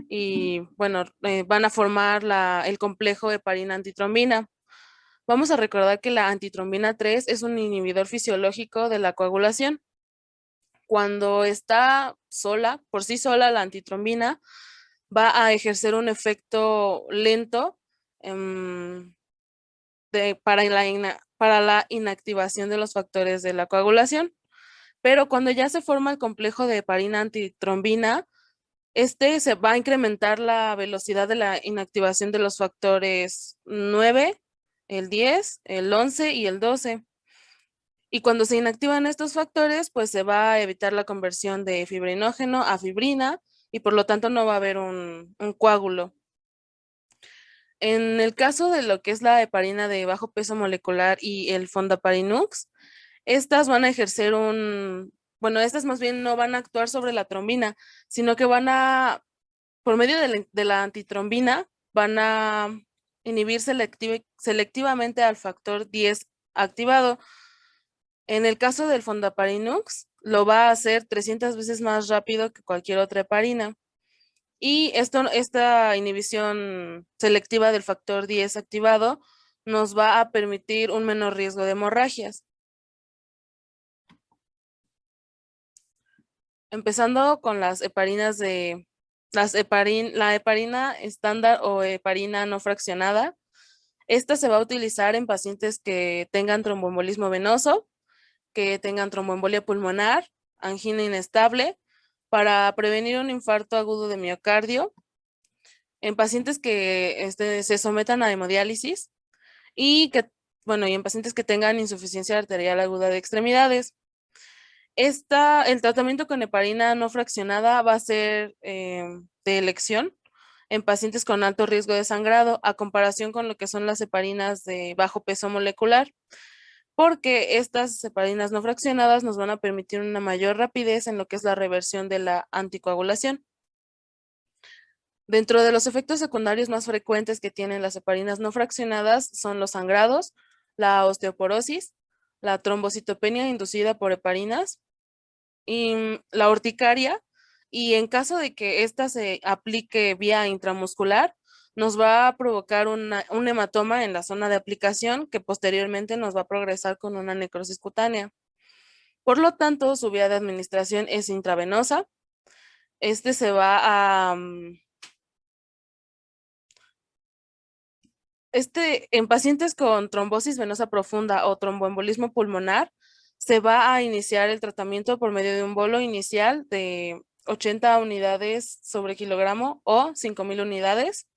[SPEAKER 4] y bueno, van a formar el complejo heparina-antitrombina. Vamos a recordar que la antitrombina 3 es un inhibidor fisiológico de la coagulación. Cuando está sola, por sí sola, la antitrombina va a ejercer un efecto lento para la inactivación de los factores de la coagulación. Pero cuando ya se forma el complejo de heparina-antitrombina, se va a incrementar la velocidad de la inactivación de los factores 9, el 10, el 11 y el 12. Y cuando se inactivan estos factores, pues se va a evitar la conversión de fibrinógeno a fibrina y por lo tanto no va a haber un coágulo. En el caso de lo que es la heparina de bajo peso molecular y el fondaparinux, estas van a ejercer estas más bien no van a actuar sobre la trombina, sino que por medio de la antitrombina, van a inhibir selectivamente al factor 10 activado. En el caso del fondaparinux, lo va a hacer 300 veces más rápido que cualquier otra heparina. Y esta inhibición selectiva del factor 10 activado nos va a permitir un menor riesgo de hemorragias. Empezando con las heparinas la heparina estándar o heparina no fraccionada. Esta se va a utilizar en pacientes que tengan tromboembolismo venoso, que tengan tromboembolia pulmonar, angina inestable, para prevenir un infarto agudo de miocardio, en pacientes que se sometan a hemodiálisis y en pacientes que tengan insuficiencia arterial aguda de extremidades. El tratamiento con heparina no fraccionada va a ser de elección en pacientes con alto riesgo de sangrado, a comparación con lo que son las heparinas de bajo peso molecular, porque estas heparinas no fraccionadas nos van a permitir una mayor rapidez en lo que es la reversión de la anticoagulación. Dentro de los efectos secundarios más frecuentes que tienen las heparinas no fraccionadas son los sangrados, la osteoporosis, la trombocitopenia inducida por heparinas y la urticaria, y en caso de que ésta se aplique vía intramuscular, nos va a provocar un hematoma en la zona de aplicación que posteriormente nos va a progresar con una necrosis cutánea. Por lo tanto, su vía de administración es intravenosa. Se va a... en pacientes con trombosis venosa profunda o tromboembolismo pulmonar, se va a iniciar el tratamiento por medio de un bolo inicial de 80 unidades sobre kilogramo o 5,000 unidades.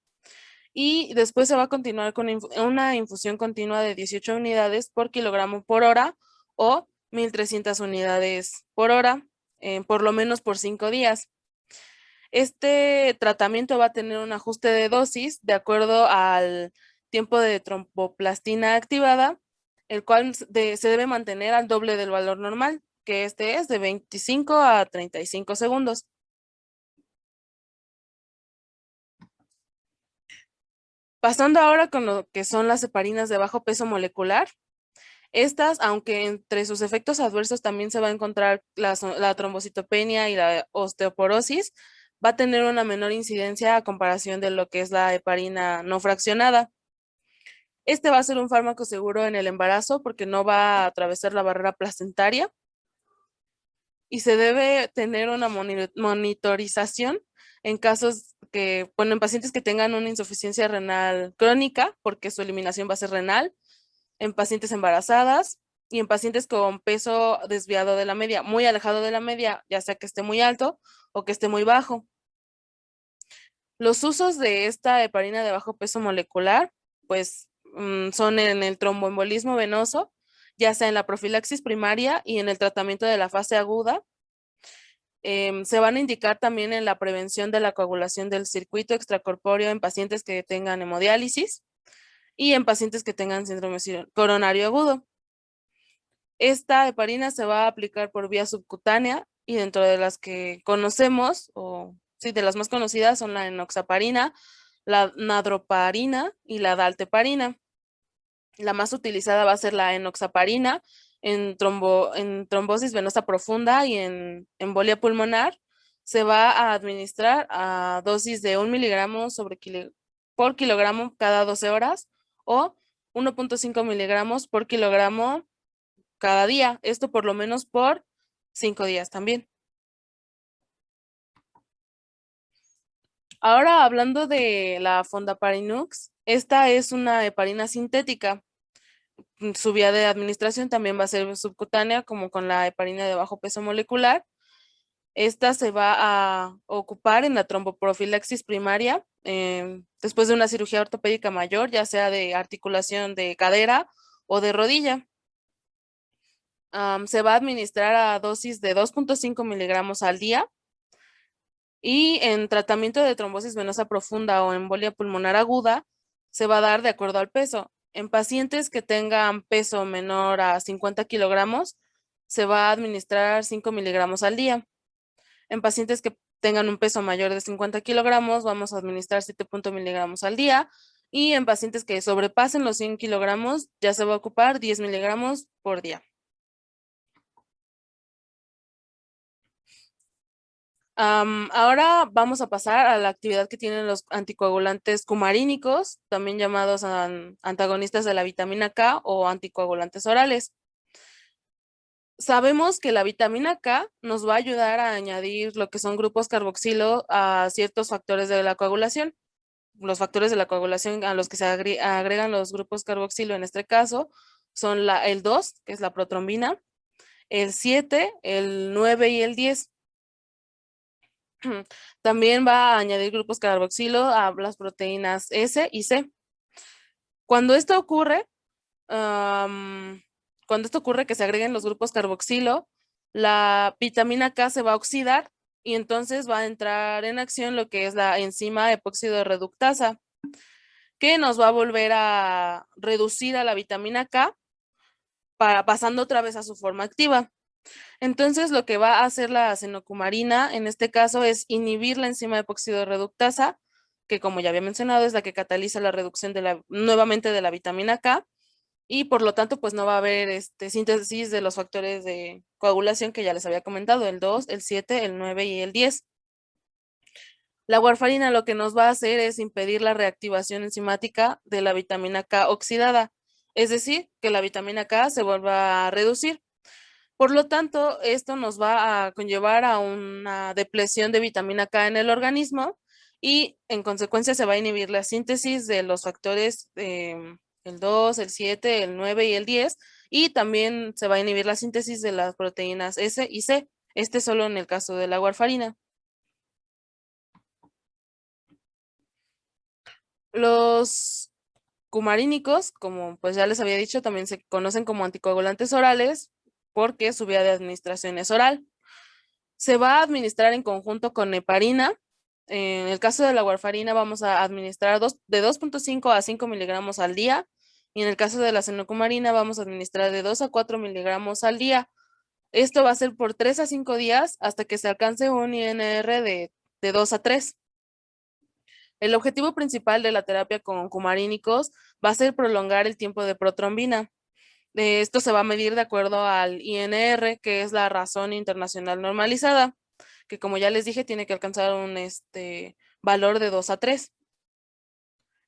[SPEAKER 4] Y después se va a continuar con una infusión continua de 18 unidades por kilogramo por hora o 1,300 unidades por hora, por lo menos por 5 días. Este tratamiento va a tener un ajuste de dosis de acuerdo al tiempo de tromboplastina activada, el cual se debe mantener al doble del valor normal, que es de 25 a 35 segundos. Pasando ahora con lo que son las heparinas de bajo peso molecular. Estas, aunque entre sus efectos adversos también se va a encontrar la trombocitopenia y la osteoporosis, va a tener una menor incidencia a comparación de lo que es la heparina no fraccionada. Este va a ser un fármaco seguro en el embarazo porque no va a atravesar la barrera placentaria y se debe tener una monitorización en en pacientes que tengan una insuficiencia renal crónica, porque su eliminación va a ser renal, en pacientes embarazadas y en pacientes con peso desviado de la media, muy alejado de la media, ya sea que esté muy alto o que esté muy bajo. Los usos de esta heparina de bajo peso molecular, pues son en el tromboembolismo venoso, ya sea en la profilaxis primaria y en el tratamiento de la fase aguda. Se van a indicar también en la prevención de la coagulación del circuito extracorpóreo en pacientes que tengan hemodiálisis y en pacientes que tengan síndrome coronario agudo. Esta heparina se va a aplicar por vía subcutánea y dentro de las que conocemos, de las más conocidas son la enoxaparina, la nadroparina y la dalteparina. La más utilizada va a ser la enoxaparina en trombosis venosa profunda y en embolia pulmonar. Se va a administrar a dosis de 1 miligramo por kilogramo cada 12 horas o 1.5 miligramos por kilogramo cada día. Esto por lo menos por 5 días también. Ahora hablando de la Fondaparinux, esta es una heparina sintética. Su vía de administración también va a ser subcutánea, como con la heparina de bajo peso molecular. Esta se va a ocupar en la tromboprofilaxis primaria después de una cirugía ortopédica mayor, ya sea de articulación de cadera o de rodilla. Se va a administrar a dosis de 2.5 miligramos al día. Y en tratamiento de trombosis venosa profunda o embolia pulmonar aguda, se va a dar de acuerdo al peso. En pacientes que tengan peso menor a 50 kilogramos, se va a administrar 5 miligramos al día. En pacientes que tengan un peso mayor de 50 kilogramos, vamos a administrar 7 miligramos al día. Y en pacientes que sobrepasen los 100 kilogramos, ya se va a ocupar 10 miligramos por día. Ahora vamos a pasar a la actividad que tienen los anticoagulantes cumarínicos, también llamados antagonistas de la vitamina K o anticoagulantes orales. Sabemos que la vitamina K nos va a ayudar a añadir lo que son grupos carboxilo a ciertos factores de la coagulación. Los factores de la coagulación a los que se agregan los grupos carboxilo en este caso son el 2, que es la protrombina, el 7, el 9 y el 10. También va a añadir grupos carboxilo a las proteínas S y C. Cuando esto ocurre que se agreguen los grupos carboxilo, la vitamina K se va a oxidar y entonces va a entrar en acción lo que es la enzima epóxido reductasa, que nos va a volver a reducir a la vitamina K pasando otra vez a su forma activa. Entonces, lo que va a hacer la acenocumarina en este caso es inhibir la enzima epóxido reductasa, que como ya había mencionado es la que cataliza la reducción nuevamente de la vitamina K, y por lo tanto pues no va a haber síntesis de los factores de coagulación que ya les había comentado, el 2, el 7, el 9 y el 10. La warfarina lo que nos va a hacer es impedir la reactivación enzimática de la vitamina K oxidada, es decir, que la vitamina K se vuelva a reducir. Por lo tanto, esto nos va a conllevar a una depresión de vitamina K en el organismo y en consecuencia se va a inhibir la síntesis de los factores el 2, el 7, el 9 y el 10 y también se va a inhibir la síntesis de las proteínas S y C, solo en el caso de la warfarina. Los cumarínicos, como pues ya les había dicho, también se conocen como anticoagulantes orales porque su vía de administración es oral. Se va a administrar en conjunto con heparina. En el caso de la warfarina vamos a administrar de 2.5 a 5 miligramos al día. Y en el caso de la acenocumarina vamos a administrar de 2 a 4 miligramos al día. Esto va a ser por 3 a 5 días hasta que se alcance un INR de 2 a 3. El objetivo principal de la terapia con cumarínicos va a ser prolongar el tiempo de protrombina. Esto se va a medir de acuerdo al INR, que es la razón internacional normalizada, que como ya les dije, tiene que alcanzar un valor de 2 a 3.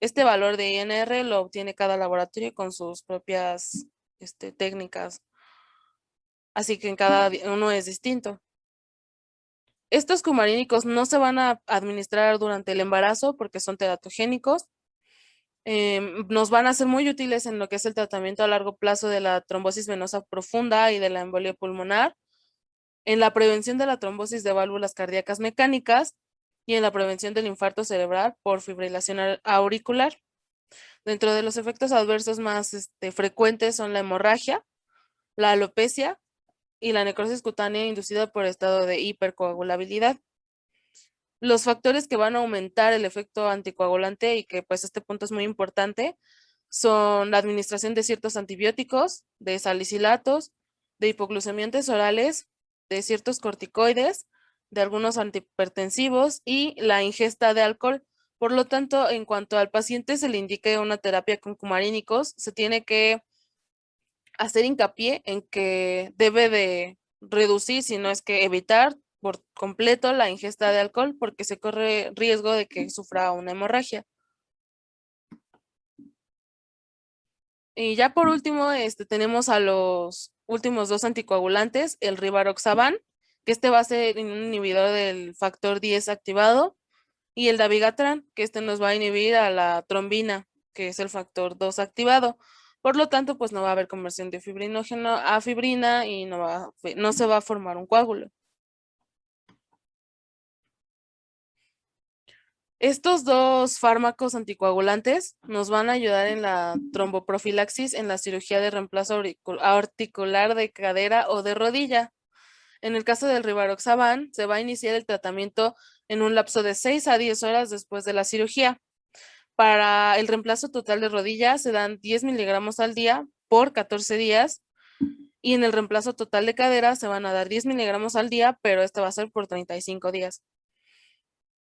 [SPEAKER 4] Este valor de INR lo obtiene cada laboratorio con sus propias técnicas, así que en cada uno es distinto. Estos cumarínicos no se van a administrar durante el embarazo porque son teratogénicos. Nos van a ser muy útiles en lo que es el tratamiento a largo plazo de la trombosis venosa profunda y de la embolia pulmonar, en la prevención de la trombosis de válvulas cardíacas mecánicas y en la prevención del infarto cerebral por fibrilación auricular. Dentro de los efectos adversos más frecuentes son la hemorragia, la alopecia y la necrosis cutánea inducida por estado de hipercoagulabilidad. Los factores que van a aumentar el efecto anticoagulante y que pues este punto es muy importante son la administración de ciertos antibióticos, de salicilatos, de hipoglucemiantes orales, de ciertos corticoides, de algunos antihipertensivos y la ingesta de alcohol Por lo tanto, en cuanto al paciente se le indique una terapia con cumarínicos, se tiene que hacer hincapié en que debe de reducir, si no es que evitar por completo la ingesta de alcohol, porque se corre riesgo de que sufra una hemorragia. Y ya por último, tenemos a los últimos dos anticoagulantes, el rivaroxaban, que va a ser un inhibidor del factor 10 activado, y el dabigatran, que nos va a inhibir a la trombina, que es el factor 2 activado. Por lo tanto, pues no va a haber conversión de fibrinógeno a fibrina y no se va a formar un coágulo. Estos dos fármacos anticoagulantes nos van a ayudar en la tromboprofilaxis en la cirugía de reemplazo articular de cadera o de rodilla. En el caso del rivaroxaban, se va a iniciar el tratamiento en un lapso de 6 a 10 horas después de la cirugía. Para el reemplazo total de rodilla se dan 10 miligramos al día por 14 días y en el reemplazo total de cadera se van a dar 10 miligramos al día, pero va a ser por 35 días.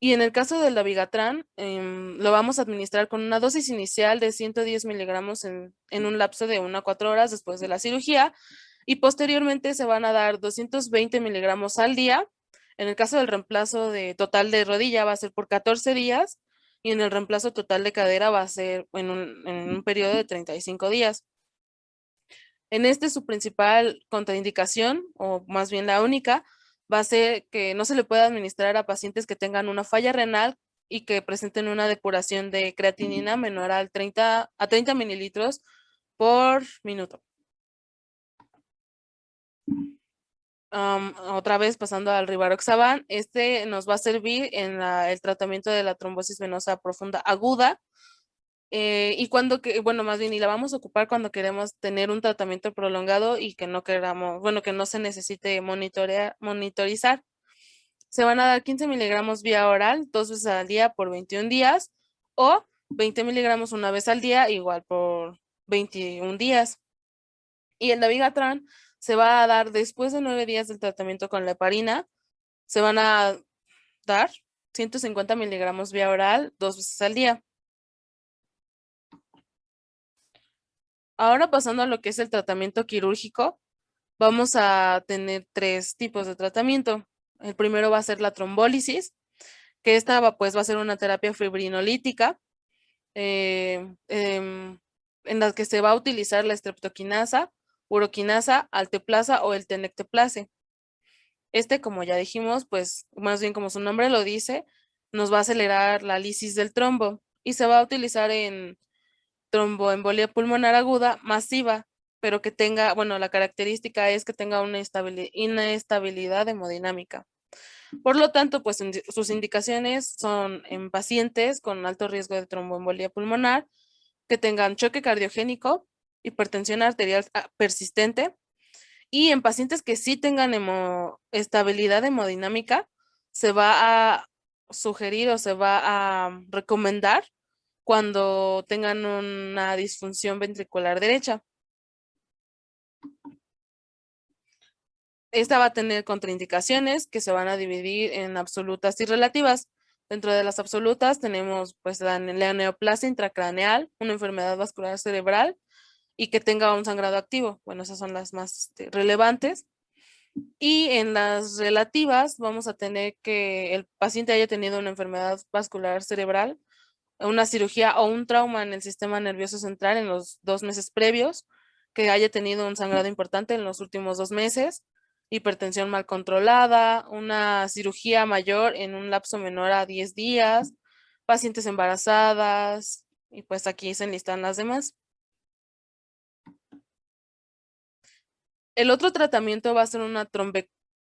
[SPEAKER 4] Y en el caso del dabigatran, lo vamos a administrar con una dosis inicial de 110 miligramos en un lapso de 1 a 4 horas después de la cirugía y posteriormente se van a dar 220 miligramos al día. En el caso del reemplazo total de rodilla va a ser por 14 días y en el reemplazo total de cadera va a ser en un periodo de 35 días. En su principal contraindicación, o más bien la única, va a ser que no se le puede administrar a pacientes que tengan una falla renal y que presenten una depuración de creatinina menor a 30 mililitros por minuto. Otra vez pasando al rivaroxaban, nos va a servir en el tratamiento de la trombosis venosa profunda aguda y más bien, y la vamos a ocupar cuando queremos tener un tratamiento prolongado y que no queramos, que no se necesite monitorizar. Se van a dar 15 miligramos vía oral 2 veces al día por 21 días o 20 miligramos una vez al día igual por 21 días. Y el dabigatran se va a dar después de 9 días del tratamiento con la heparina. Se van a dar 150 miligramos vía oral 2 veces al día. Ahora pasando a lo que es el tratamiento quirúrgico, vamos a tener 3 tipos de tratamiento. El primero va a ser la trombólisis, que va a ser una terapia fibrinolítica, en la que se va a utilizar la streptoquinasa, uroquinasa, alteplasa o el tenecteplase. Como ya dijimos, pues más bien como su nombre lo dice, nos va a acelerar la lisis del trombo y se va a utilizar en tromboembolia pulmonar aguda masiva, pero que tenga, la característica es que tenga una inestabilidad hemodinámica. Por lo tanto, pues sus indicaciones son en pacientes con alto riesgo de tromboembolia pulmonar, que tengan choque cardiogénico, hipertensión arterial persistente, y en pacientes que sí tengan estabilidad hemodinámica, se va a sugerir o se va a recomendar cuando tengan una disfunción ventricular derecha. Esta va a tener contraindicaciones que se van a dividir en absolutas y relativas. Dentro de las absolutas tenemos pues la neoplasia intracraneal, una enfermedad vascular cerebral y que tenga un sangrado activo. Bueno, esas son las más relevantes. Y en las relativas vamos a tener que el paciente haya tenido una enfermedad vascular cerebral, una cirugía o un trauma en el sistema nervioso central en los 2 meses previos, que haya tenido un sangrado importante en los últimos 2 meses, hipertensión mal controlada, una cirugía mayor en un lapso menor a 10 días, pacientes embarazadas, y pues aquí se enlistan las demás. El otro tratamiento va a ser una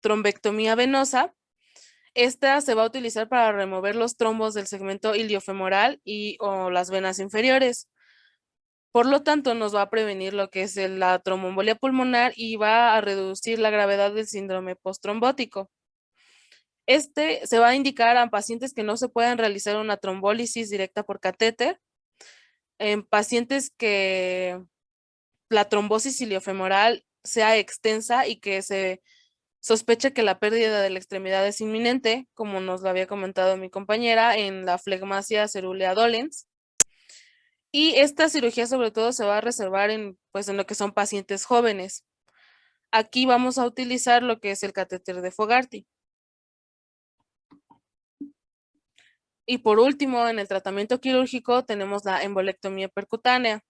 [SPEAKER 4] trombectomía venosa. Esta se va a utilizar para remover los trombos del segmento iliofemoral o las venas inferiores. Por lo tanto, nos va a prevenir lo que es la tromboembolia pulmonar y va a reducir la gravedad del síndrome postrombótico. Se va a indicar a pacientes que no se puedan realizar una trombólisis directa por catéter, en pacientes que la trombosis iliofemoral sea extensa y que se sospecha que la pérdida de la extremidad es inminente, como nos lo había comentado mi compañera, en la flegmasia cerulea dolens. Y esta cirugía sobre todo se va a reservar en, pues, en lo que son pacientes jóvenes. Aquí vamos a utilizar lo que es el catéter de Fogarty. Y por último, en el tratamiento quirúrgico tenemos la embolectomía percutánea.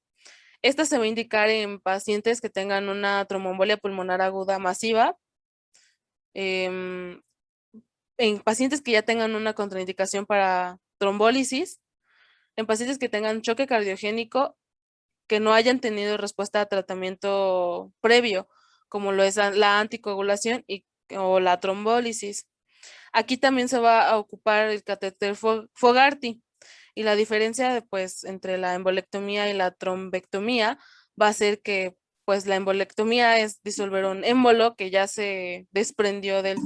[SPEAKER 4] Esta se va a indicar en pacientes que tengan una tromboembolia pulmonar aguda masiva, en pacientes que ya tengan una contraindicación para trombólisis, en pacientes que tengan choque cardiogénico, que no hayan tenido respuesta a tratamiento previo, como lo es la anticoagulación o la trombólisis. Aquí también se va a ocupar el catéter Fogarty, y la diferencia pues entre la embolectomía y la trombectomía va a ser que pues la embolectomía es disolver un émbolo que ya se desprendió del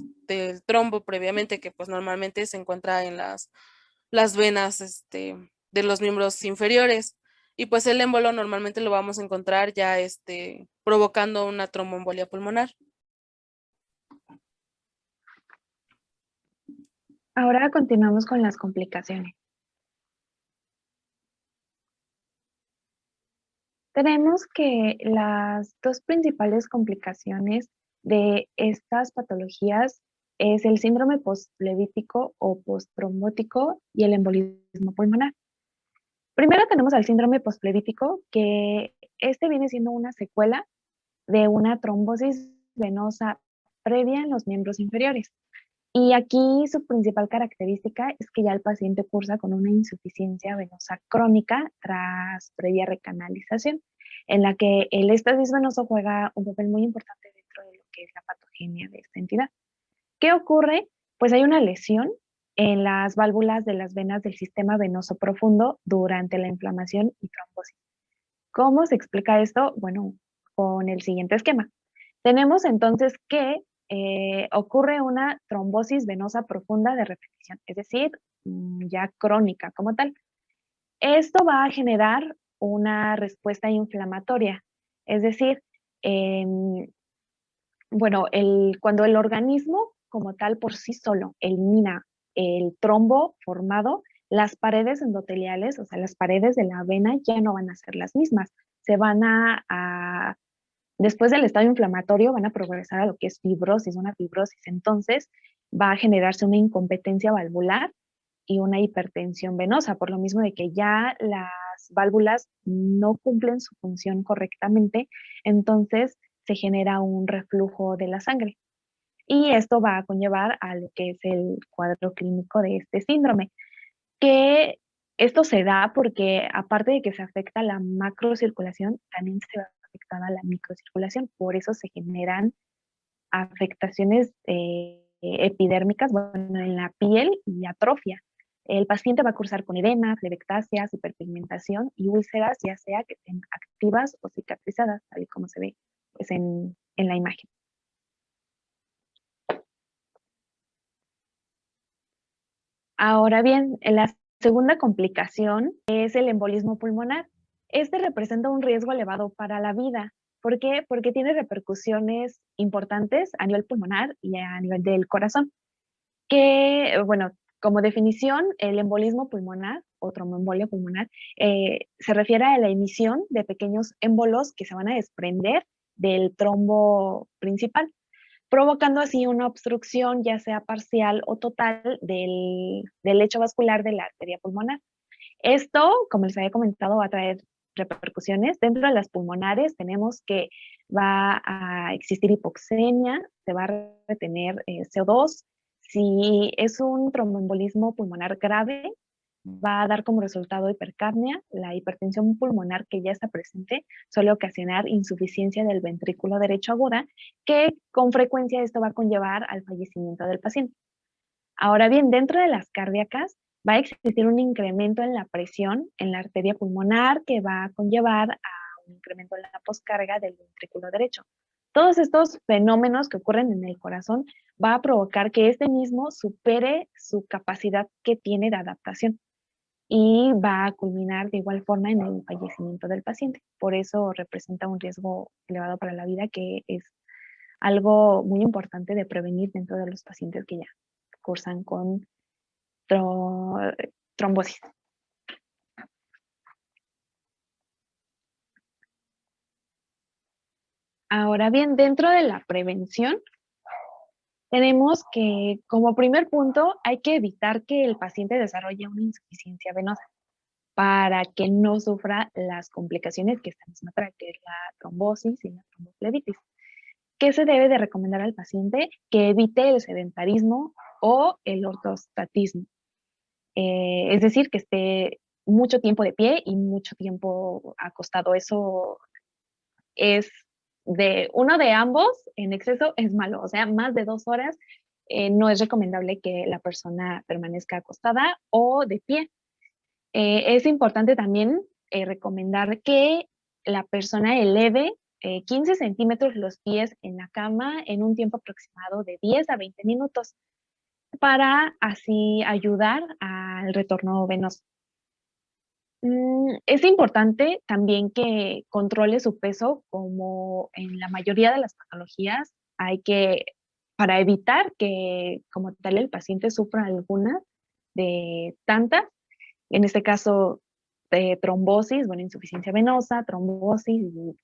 [SPEAKER 4] trombo previamente, que pues normalmente se encuentra en las venas de los miembros inferiores. Y pues el émbolo normalmente lo vamos a encontrar ya provocando una tromboembolia pulmonar.
[SPEAKER 5] Ahora continuamos con las complicaciones. Tenemos que las dos principales complicaciones de estas patologías es el síndrome postplevítico o posttrombótico y el embolismo pulmonar. Primero tenemos al síndrome postplevítico, que este viene siendo una secuela de una trombosis venosa previa en los miembros inferiores. Y aquí su principal característica es que ya el paciente cursa con una insuficiencia venosa crónica tras previa recanalización, en la que el éstasis venoso juega un papel muy importante dentro de lo que es la patogenia de esta entidad. ¿Qué ocurre? Pues hay una lesión en las válvulas de las venas del sistema venoso profundo durante la inflamación y trombosis. ¿Cómo se explica esto? Bueno, con el siguiente esquema. Tenemos entonces que ocurre una trombosis venosa profunda de repetición, es decir, ya crónica como tal. Esto va a generar una respuesta inflamatoria, es decir, bueno, cuando el organismo como tal por sí solo elimina el trombo formado, las paredes endoteliales, o sea, las paredes de la vena ya no van a ser las mismas. Se van después del estado inflamatorio, van a progresar a lo que es fibrosis, una fibrosis. Entonces, va a generarse una incompetencia valvular y una hipertensión venosa, por lo mismo de que ya las válvulas no cumplen su función correctamente, entonces se genera un reflujo de la sangre. Y esto va a conllevar a lo que es el cuadro clínico de este síndrome, que esto se da porque aparte de que se afecta la macrocirculación, también se va afectada la microcirculación. Por eso se generan afectaciones epidérmicas, bueno, en la piel y atrofia. El paciente va a cursar con edema, flebectasias, hiperpigmentación y úlceras, ya sea que estén activas o cicatrizadas, tal y como se ve pues, en la imagen. Ahora bien, la segunda complicación es el embolismo pulmonar. Este representa un riesgo elevado para la vida. ¿Por qué? Porque tiene repercusiones importantes a nivel pulmonar y a nivel del corazón. Que, bueno, como definición, el embolismo pulmonar o tromboembolia pulmonar se refiere a la emisión de pequeños émbolos que se van a desprender del trombo principal, provocando así una obstrucción, ya sea parcial o total, del lecho vascular de la arteria pulmonar. Esto, como les había comentado, va a traer repercusiones. Dentro de las pulmonares tenemos que va a existir hipoxemia, se va a retener CO2. Si es un tromboembolismo pulmonar grave, va a dar como resultado hipercapnia. La hipertensión pulmonar que ya está presente suele ocasionar insuficiencia del ventrículo derecho aguda, que con frecuencia esto va a conllevar al fallecimiento del paciente. Ahora bien, dentro de las cardíacas va a existir un incremento en la presión en la arteria pulmonar que va a conllevar a un incremento en la poscarga del ventrículo derecho. Todos estos fenómenos que ocurren en el corazón va a provocar que este mismo supere su capacidad que tiene de adaptación y va a culminar de igual forma en el fallecimiento del paciente. Por eso representa un riesgo elevado para la vida, que es algo muy importante de prevenir dentro de los pacientes que ya cursan con trombosis. Ahora bien, dentro de la prevención, tenemos que, como primer punto, hay que evitar que el paciente desarrolle una insuficiencia venosa para que no sufra las complicaciones que esta misma trae, que es la trombosis y la tromboflebitis. ¿Qué se debe de recomendar al paciente? Que evite el sedentarismo o el ortostatismo. Es decir, que esté mucho tiempo de pie y mucho tiempo acostado. Eso es uno de ambos en exceso es malo. O sea, más de 2 horas no es recomendable que la persona permanezca acostada o de pie. Es importante también recomendar que la persona eleve 15 centímetros los pies en la cama en un tiempo aproximado de 10 a 20 minutos para así ayudar al retorno venoso. Es importante también que controle su peso, como en la mayoría de las patologías, para evitar que como tal el paciente sufra alguna de tantas, en este caso trombosis, bueno, insuficiencia venosa, trombosis y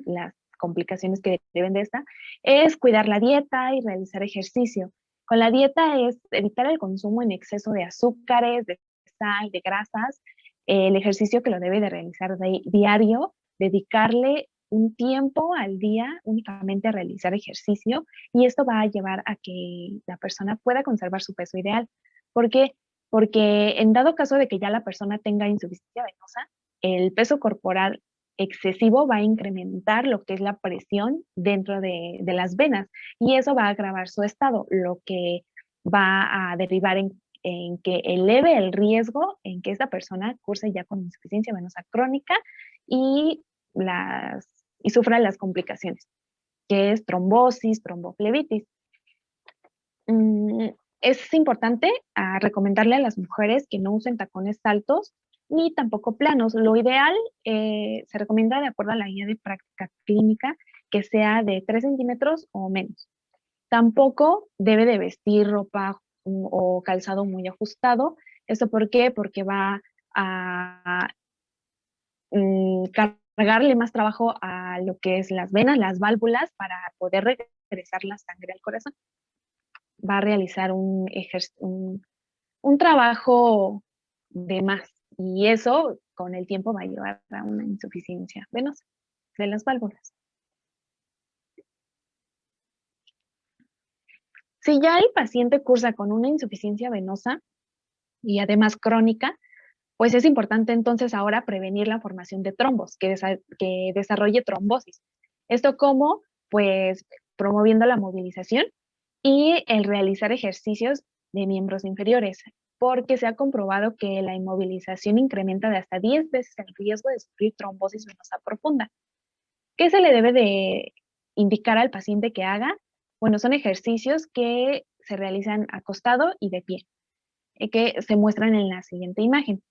[SPEAKER 5] las complicaciones que deriven de esta, es cuidar la dieta y realizar ejercicio. Con la dieta es evitar el consumo en exceso de azúcares, de sal, de grasas, el ejercicio que lo debe de realizar diario, dedicarle un tiempo al día únicamente a realizar ejercicio, y esto va a llevar a que la persona pueda conservar su peso ideal. ¿Por qué? Porque en dado caso de que ya la persona tenga insuficiencia venosa, el peso corporal excesivo va a incrementar lo que es la presión dentro de las venas, y eso va a agravar su estado, lo que va a derivar en que eleve el riesgo en que esta persona curse ya con insuficiencia venosa crónica y, y sufra las complicaciones, que es trombosis, tromboflebitis. Es importante recomendarle a las mujeres que no usen tacones altos ni tampoco planos. Lo ideal se recomienda, de acuerdo a la guía de práctica clínica, que sea de 3 centímetros o menos. Tampoco debe de vestir ropa o calzado muy ajustado. ¿Esto por qué? Porque va a cargarle más trabajo a lo que es las venas, las válvulas, para poder regresar la sangre al corazón. Va a realizar un trabajo de más, y eso con el tiempo va a llevar a una insuficiencia venosa de las válvulas. Si ya el paciente cursa con una insuficiencia venosa y además crónica, pues es importante entonces ahora prevenir la formación de trombos, que desarrolle trombosis. ¿Esto cómo? Pues promoviendo la movilización y el realizar ejercicios de miembros inferiores, porque se ha comprobado que la inmovilización incrementa de hasta 10 veces el riesgo de sufrir trombosis venosa profunda. ¿Qué se le debe de indicar al paciente que haga? Bueno, son ejercicios que se realizan acostado y de pie, que se muestran en la siguiente imagen.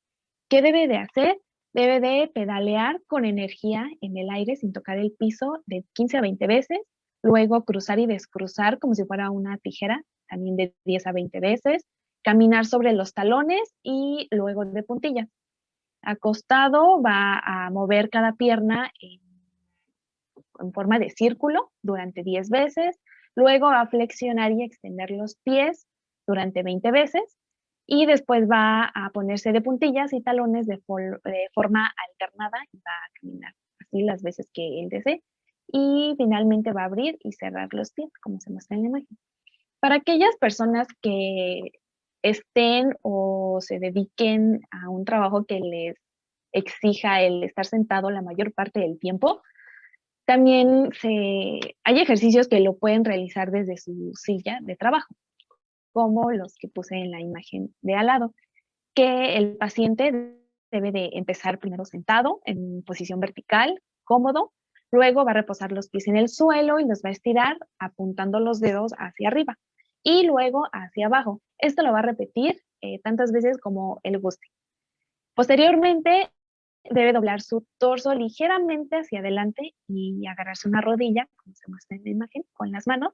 [SPEAKER 5] ¿Qué debe de hacer? Debe de pedalear con energía en el aire sin tocar el piso de 15 a 20 veces, luego cruzar y descruzar como si fuera una tijera, también de 10 a 20 veces, caminar sobre los talones y luego de puntillas. Acostado va a mover cada pierna en forma de círculo durante 10 veces, luego va a flexionar y extender los pies durante 20 veces, y después va a ponerse de puntillas y talones de forma alternada y va a caminar así las veces que él desee, y finalmente va a abrir y cerrar los pies, como se muestra en la imagen. Para aquellas personas que estén o se dediquen a un trabajo que les exija el estar sentado la mayor parte del tiempo, también hay ejercicios que lo pueden realizar desde su silla de trabajo, como los que puse en la imagen de al lado, que el paciente debe de empezar primero sentado en posición vertical, cómodo, luego va a reposar los pies en el suelo y los va a estirar apuntando los dedos hacia arriba y luego hacia abajo. Esto lo va a repetir tantas veces como él guste. Posteriormente, debe doblar su torso ligeramente hacia adelante y agarrarse una rodilla, como se muestra en la imagen, con las manos.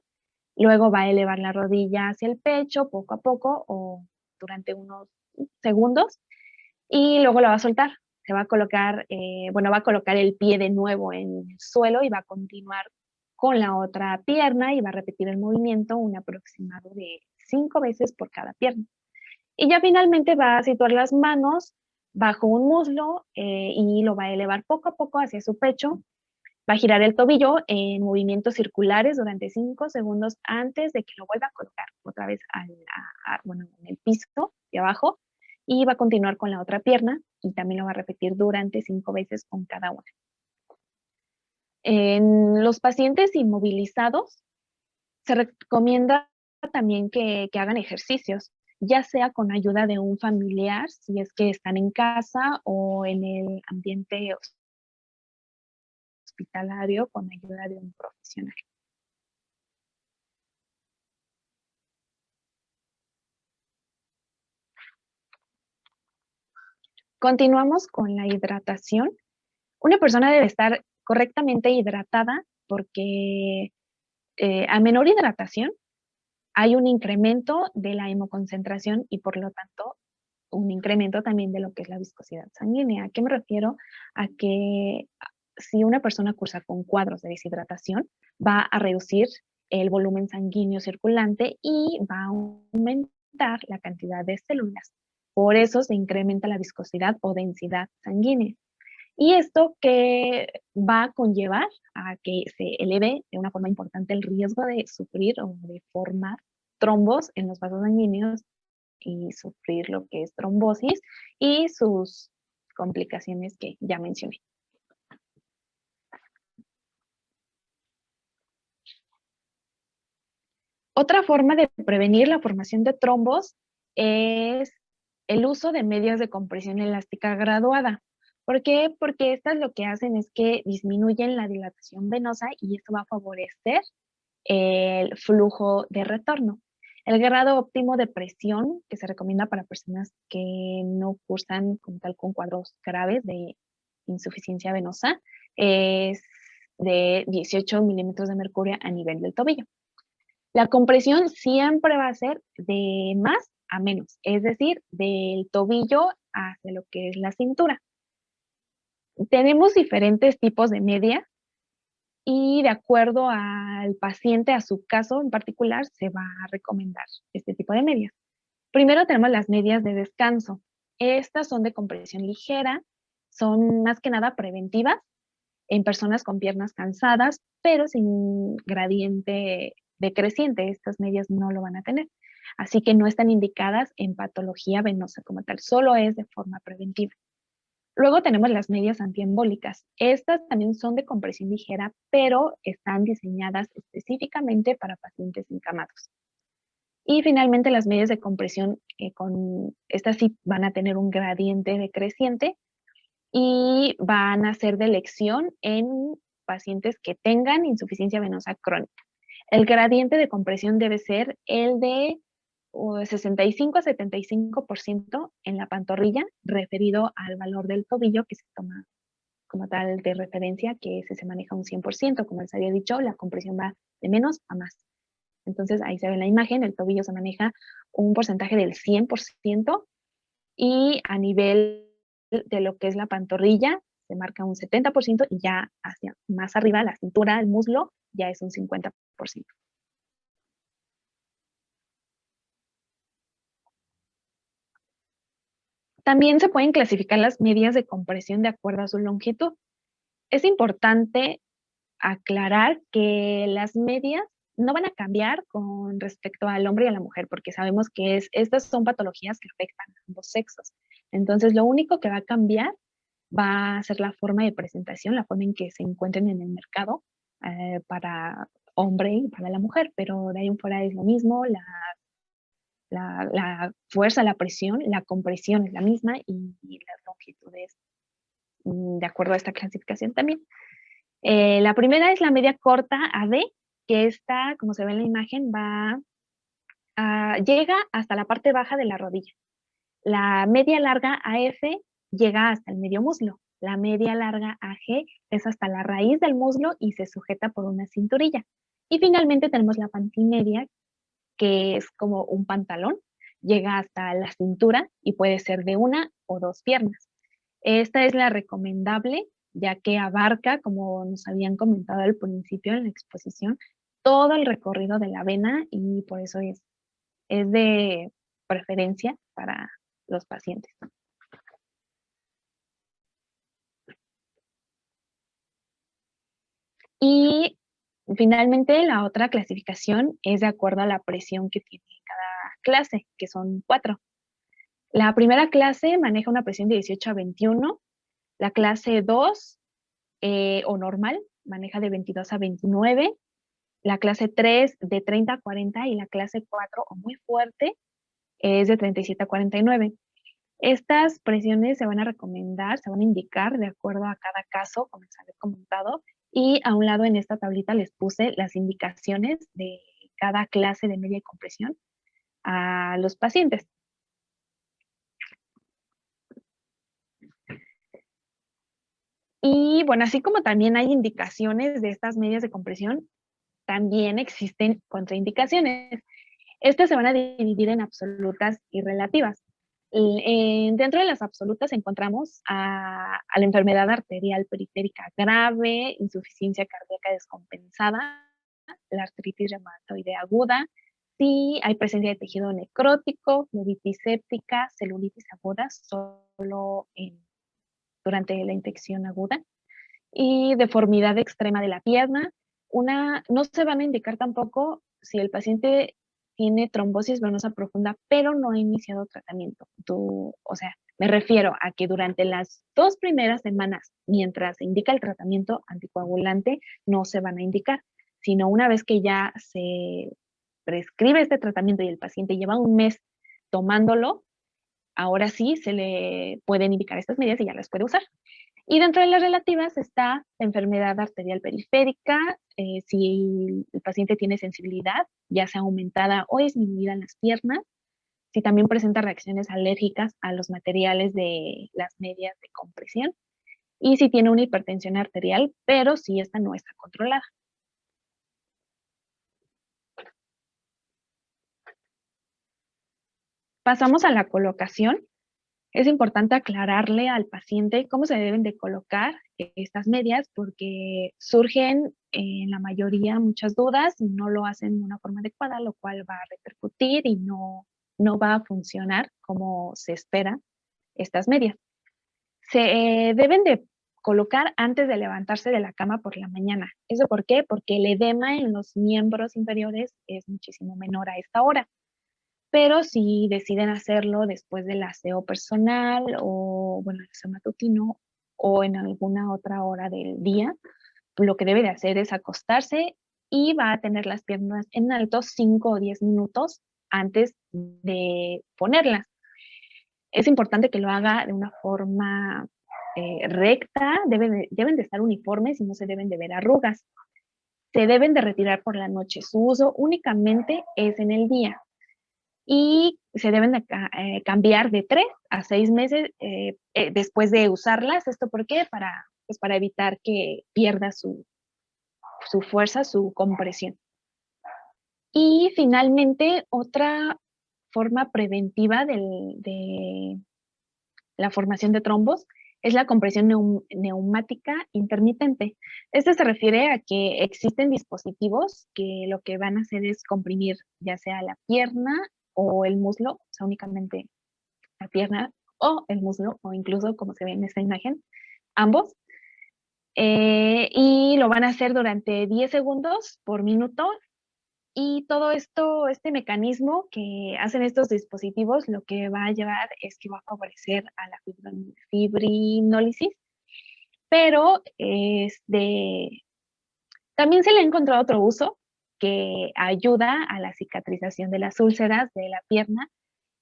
[SPEAKER 5] Luego va a elevar la rodilla hacia el pecho poco a poco o durante unos segundos y luego la va a soltar. Se va a colocar, va a colocar el pie de nuevo en el suelo y va a continuar con la otra pierna y va a repetir el movimiento un aproximado de 5 veces por cada pierna. Y ya finalmente va a situar las manos bajo un muslo y lo va a elevar poco a poco hacia su pecho. Va a girar el tobillo en movimientos circulares durante 5 segundos antes de que lo vuelva a colocar otra vez en el piso de abajo. Y va a continuar con la otra pierna y también lo va a repetir durante 5 veces con cada una. En los pacientes inmovilizados se recomienda también que hagan ejercicios, ya sea con ayuda de un familiar, si es que están en casa o en el ambiente hospitalario con ayuda de un profesional. Continuamos con la hidratación. Una persona debe estar correctamente hidratada porque a menor hidratación hay un incremento de la hemoconcentración y por lo tanto un incremento también de lo que es la viscosidad sanguínea. ¿A qué me refiero? A que si una persona cursa con cuadros de deshidratación, va a reducir el volumen sanguíneo circulante y va a aumentar la cantidad de células. Por eso se incrementa la viscosidad o densidad sanguínea. Y esto que va a conllevar a que se eleve de una forma importante el riesgo de sufrir o de formar trombos en los vasos sanguíneos y sufrir lo que es trombosis y sus complicaciones que ya mencioné. Otra forma de prevenir la formación de trombos es el uso de medias de compresión elástica graduada. ¿Por qué? Porque estas lo que hacen es que disminuyen la dilatación venosa y esto va a favorecer el flujo de retorno. El grado óptimo de presión que se recomienda para personas que no cursan como tal con cuadros graves de insuficiencia venosa es de 18 milímetros de mercurio a nivel del tobillo. La compresión siempre va a ser de más a menos, es decir, del tobillo hacia lo que es la cintura. Tenemos diferentes tipos de medias y de acuerdo al paciente, a su caso en particular, se va a recomendar este tipo de medias. Primero tenemos las medias de descanso. Estas son de compresión ligera, son más que nada preventivas en personas con piernas cansadas, pero sin gradiente decreciente. Estas medias no lo van a tener. Así que no están indicadas en patología venosa como tal, solo es de forma preventiva. Luego tenemos las medias antiembólicas. Estas también son de compresión ligera, pero están diseñadas específicamente para pacientes encamados. Y finalmente las medias de compresión, estas sí van a tener un gradiente decreciente y van a ser de elección en pacientes que tengan insuficiencia venosa crónica. El gradiente de compresión debe ser el de 65 a 75% en la pantorrilla, referido al valor del tobillo que se toma como tal de referencia, que ese se maneja un 100%. Como les había dicho, la compresión va de menos a más. Entonces, ahí se ve en la imagen, el tobillo se maneja un porcentaje del 100% y a nivel de lo que es la pantorrilla se marca un 70% y ya hacia más arriba, la cintura, el muslo, ya es un 50%. También se pueden clasificar las medias de compresión de acuerdo a su longitud. Es importante aclarar que las medias no van a cambiar con respecto al hombre y a la mujer, porque sabemos que estas son patologías que afectan a ambos sexos. Entonces, lo único que va a cambiar va a ser la forma de presentación, la forma en que se encuentren en el mercado para hombre y para la mujer, pero de ahí en fuera es lo mismo, la fuerza, la presión, la compresión es la misma y las longitudes de acuerdo a esta clasificación también. La primera es la media corta AD, que esta, como se ve en la imagen, llega hasta la parte baja de la rodilla. La media larga AF llega hasta el medio muslo. La media larga AG es hasta la raíz del muslo y se sujeta por una cinturilla. Y finalmente tenemos la pantimedia, que es como un pantalón, llega hasta la cintura y puede ser de una o dos piernas. Esta es la recomendable, ya que abarca, como nos habían comentado al principio en la exposición, todo el recorrido de la vena y por eso es de preferencia para los pacientes. Y finalmente la otra clasificación es de acuerdo a la presión que tiene cada clase, que son 4. La primera clase maneja una presión de 18 a 21, la clase 2 o normal maneja de 22 a 29, la clase 3 de 30 a 40 y la clase 4 o muy fuerte es de 37 a 49. Estas presiones se van a recomendar, se van a indicar de acuerdo a cada caso, como les había comentado, y a un lado en esta tablita les puse las indicaciones de cada clase de media compresión a los pacientes. Y bueno, así como también hay indicaciones de estas medias de compresión, también existen contraindicaciones. Estas se van a dividir en absolutas y relativas. Dentro de las absolutas encontramos a la enfermedad arterial periférica grave, insuficiencia cardíaca descompensada, la artritis reumatoide aguda, si hay presencia de tejido necrótico, fluoritis séptica, celulitis aguda, solo durante la infección aguda, y deformidad extrema de la pierna. No se van a indicar tampoco si el paciente tiene trombosis venosa profunda, pero no ha iniciado tratamiento. O sea, me refiero a que durante las 2 primeras semanas, mientras se indica el tratamiento anticoagulante, no se van a indicar, sino una vez que ya se prescribe este tratamiento y el paciente lleva un mes tomándolo, ahora sí se le pueden indicar estas medidas y ya las puede usar. Y dentro de las relativas está la enfermedad arterial periférica, si el paciente tiene sensibilidad, ya sea aumentada o disminuida en las piernas, si también presenta reacciones alérgicas a los materiales de las medias de compresión, y si tiene una hipertensión arterial, pero si esta no está controlada. Pasamos a la colocación. Es importante aclararle al paciente cómo se deben de colocar estas medias porque surgen en la mayoría muchas dudas y no lo hacen de una forma adecuada, lo cual va a repercutir y no va a funcionar como se espera estas medias. Se deben de colocar antes de levantarse de la cama por la mañana. ¿Eso por qué? Porque el edema en los miembros inferiores es muchísimo menor a esta hora. Pero si deciden hacerlo después del aseo personal o, bueno, el aseo matutino o en alguna otra hora del día, lo que debe de hacer es acostarse y va a tener las piernas en alto 5 o 10 minutos antes de ponerlas. Es importante que lo haga de una forma recta, deben de estar uniformes y no se deben de ver arrugas. Se deben de retirar por la noche. Su uso únicamente es en el día. Y se deben de cambiar de 3 a 6 meses después de usarlas. ¿Esto por qué? Pues para evitar que pierda su fuerza, su compresión. Y finalmente, otra forma preventiva de la formación de trombos es la compresión neumática intermitente. Esto se refiere a que existen dispositivos que lo que van a hacer es comprimir ya sea la pierna o el muslo, o sea, únicamente la pierna o el muslo, o incluso como se ve en esta imagen, ambos. Y lo van a hacer durante 10 segundos por minuto. Y todo esto, este mecanismo que hacen estos dispositivos, lo que va a llevar es que va a favorecer a la fibrinólisis, pero también se le ha encontrado otro uso que ayuda a la cicatrización de las úlceras de la pierna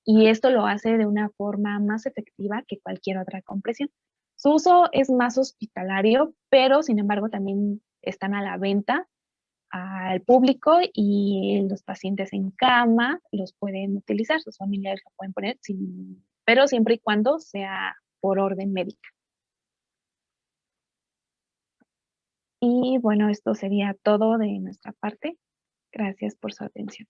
[SPEAKER 5] y esto lo hace de una forma más efectiva que cualquier otra compresión. Su uso es más hospitalario, pero sin embargo también están a la venta al público y los pacientes en cama los pueden utilizar, sus familiares lo pueden poner, pero siempre y cuando sea por orden médica. Y bueno, esto sería todo de nuestra parte. Gracias por su atención.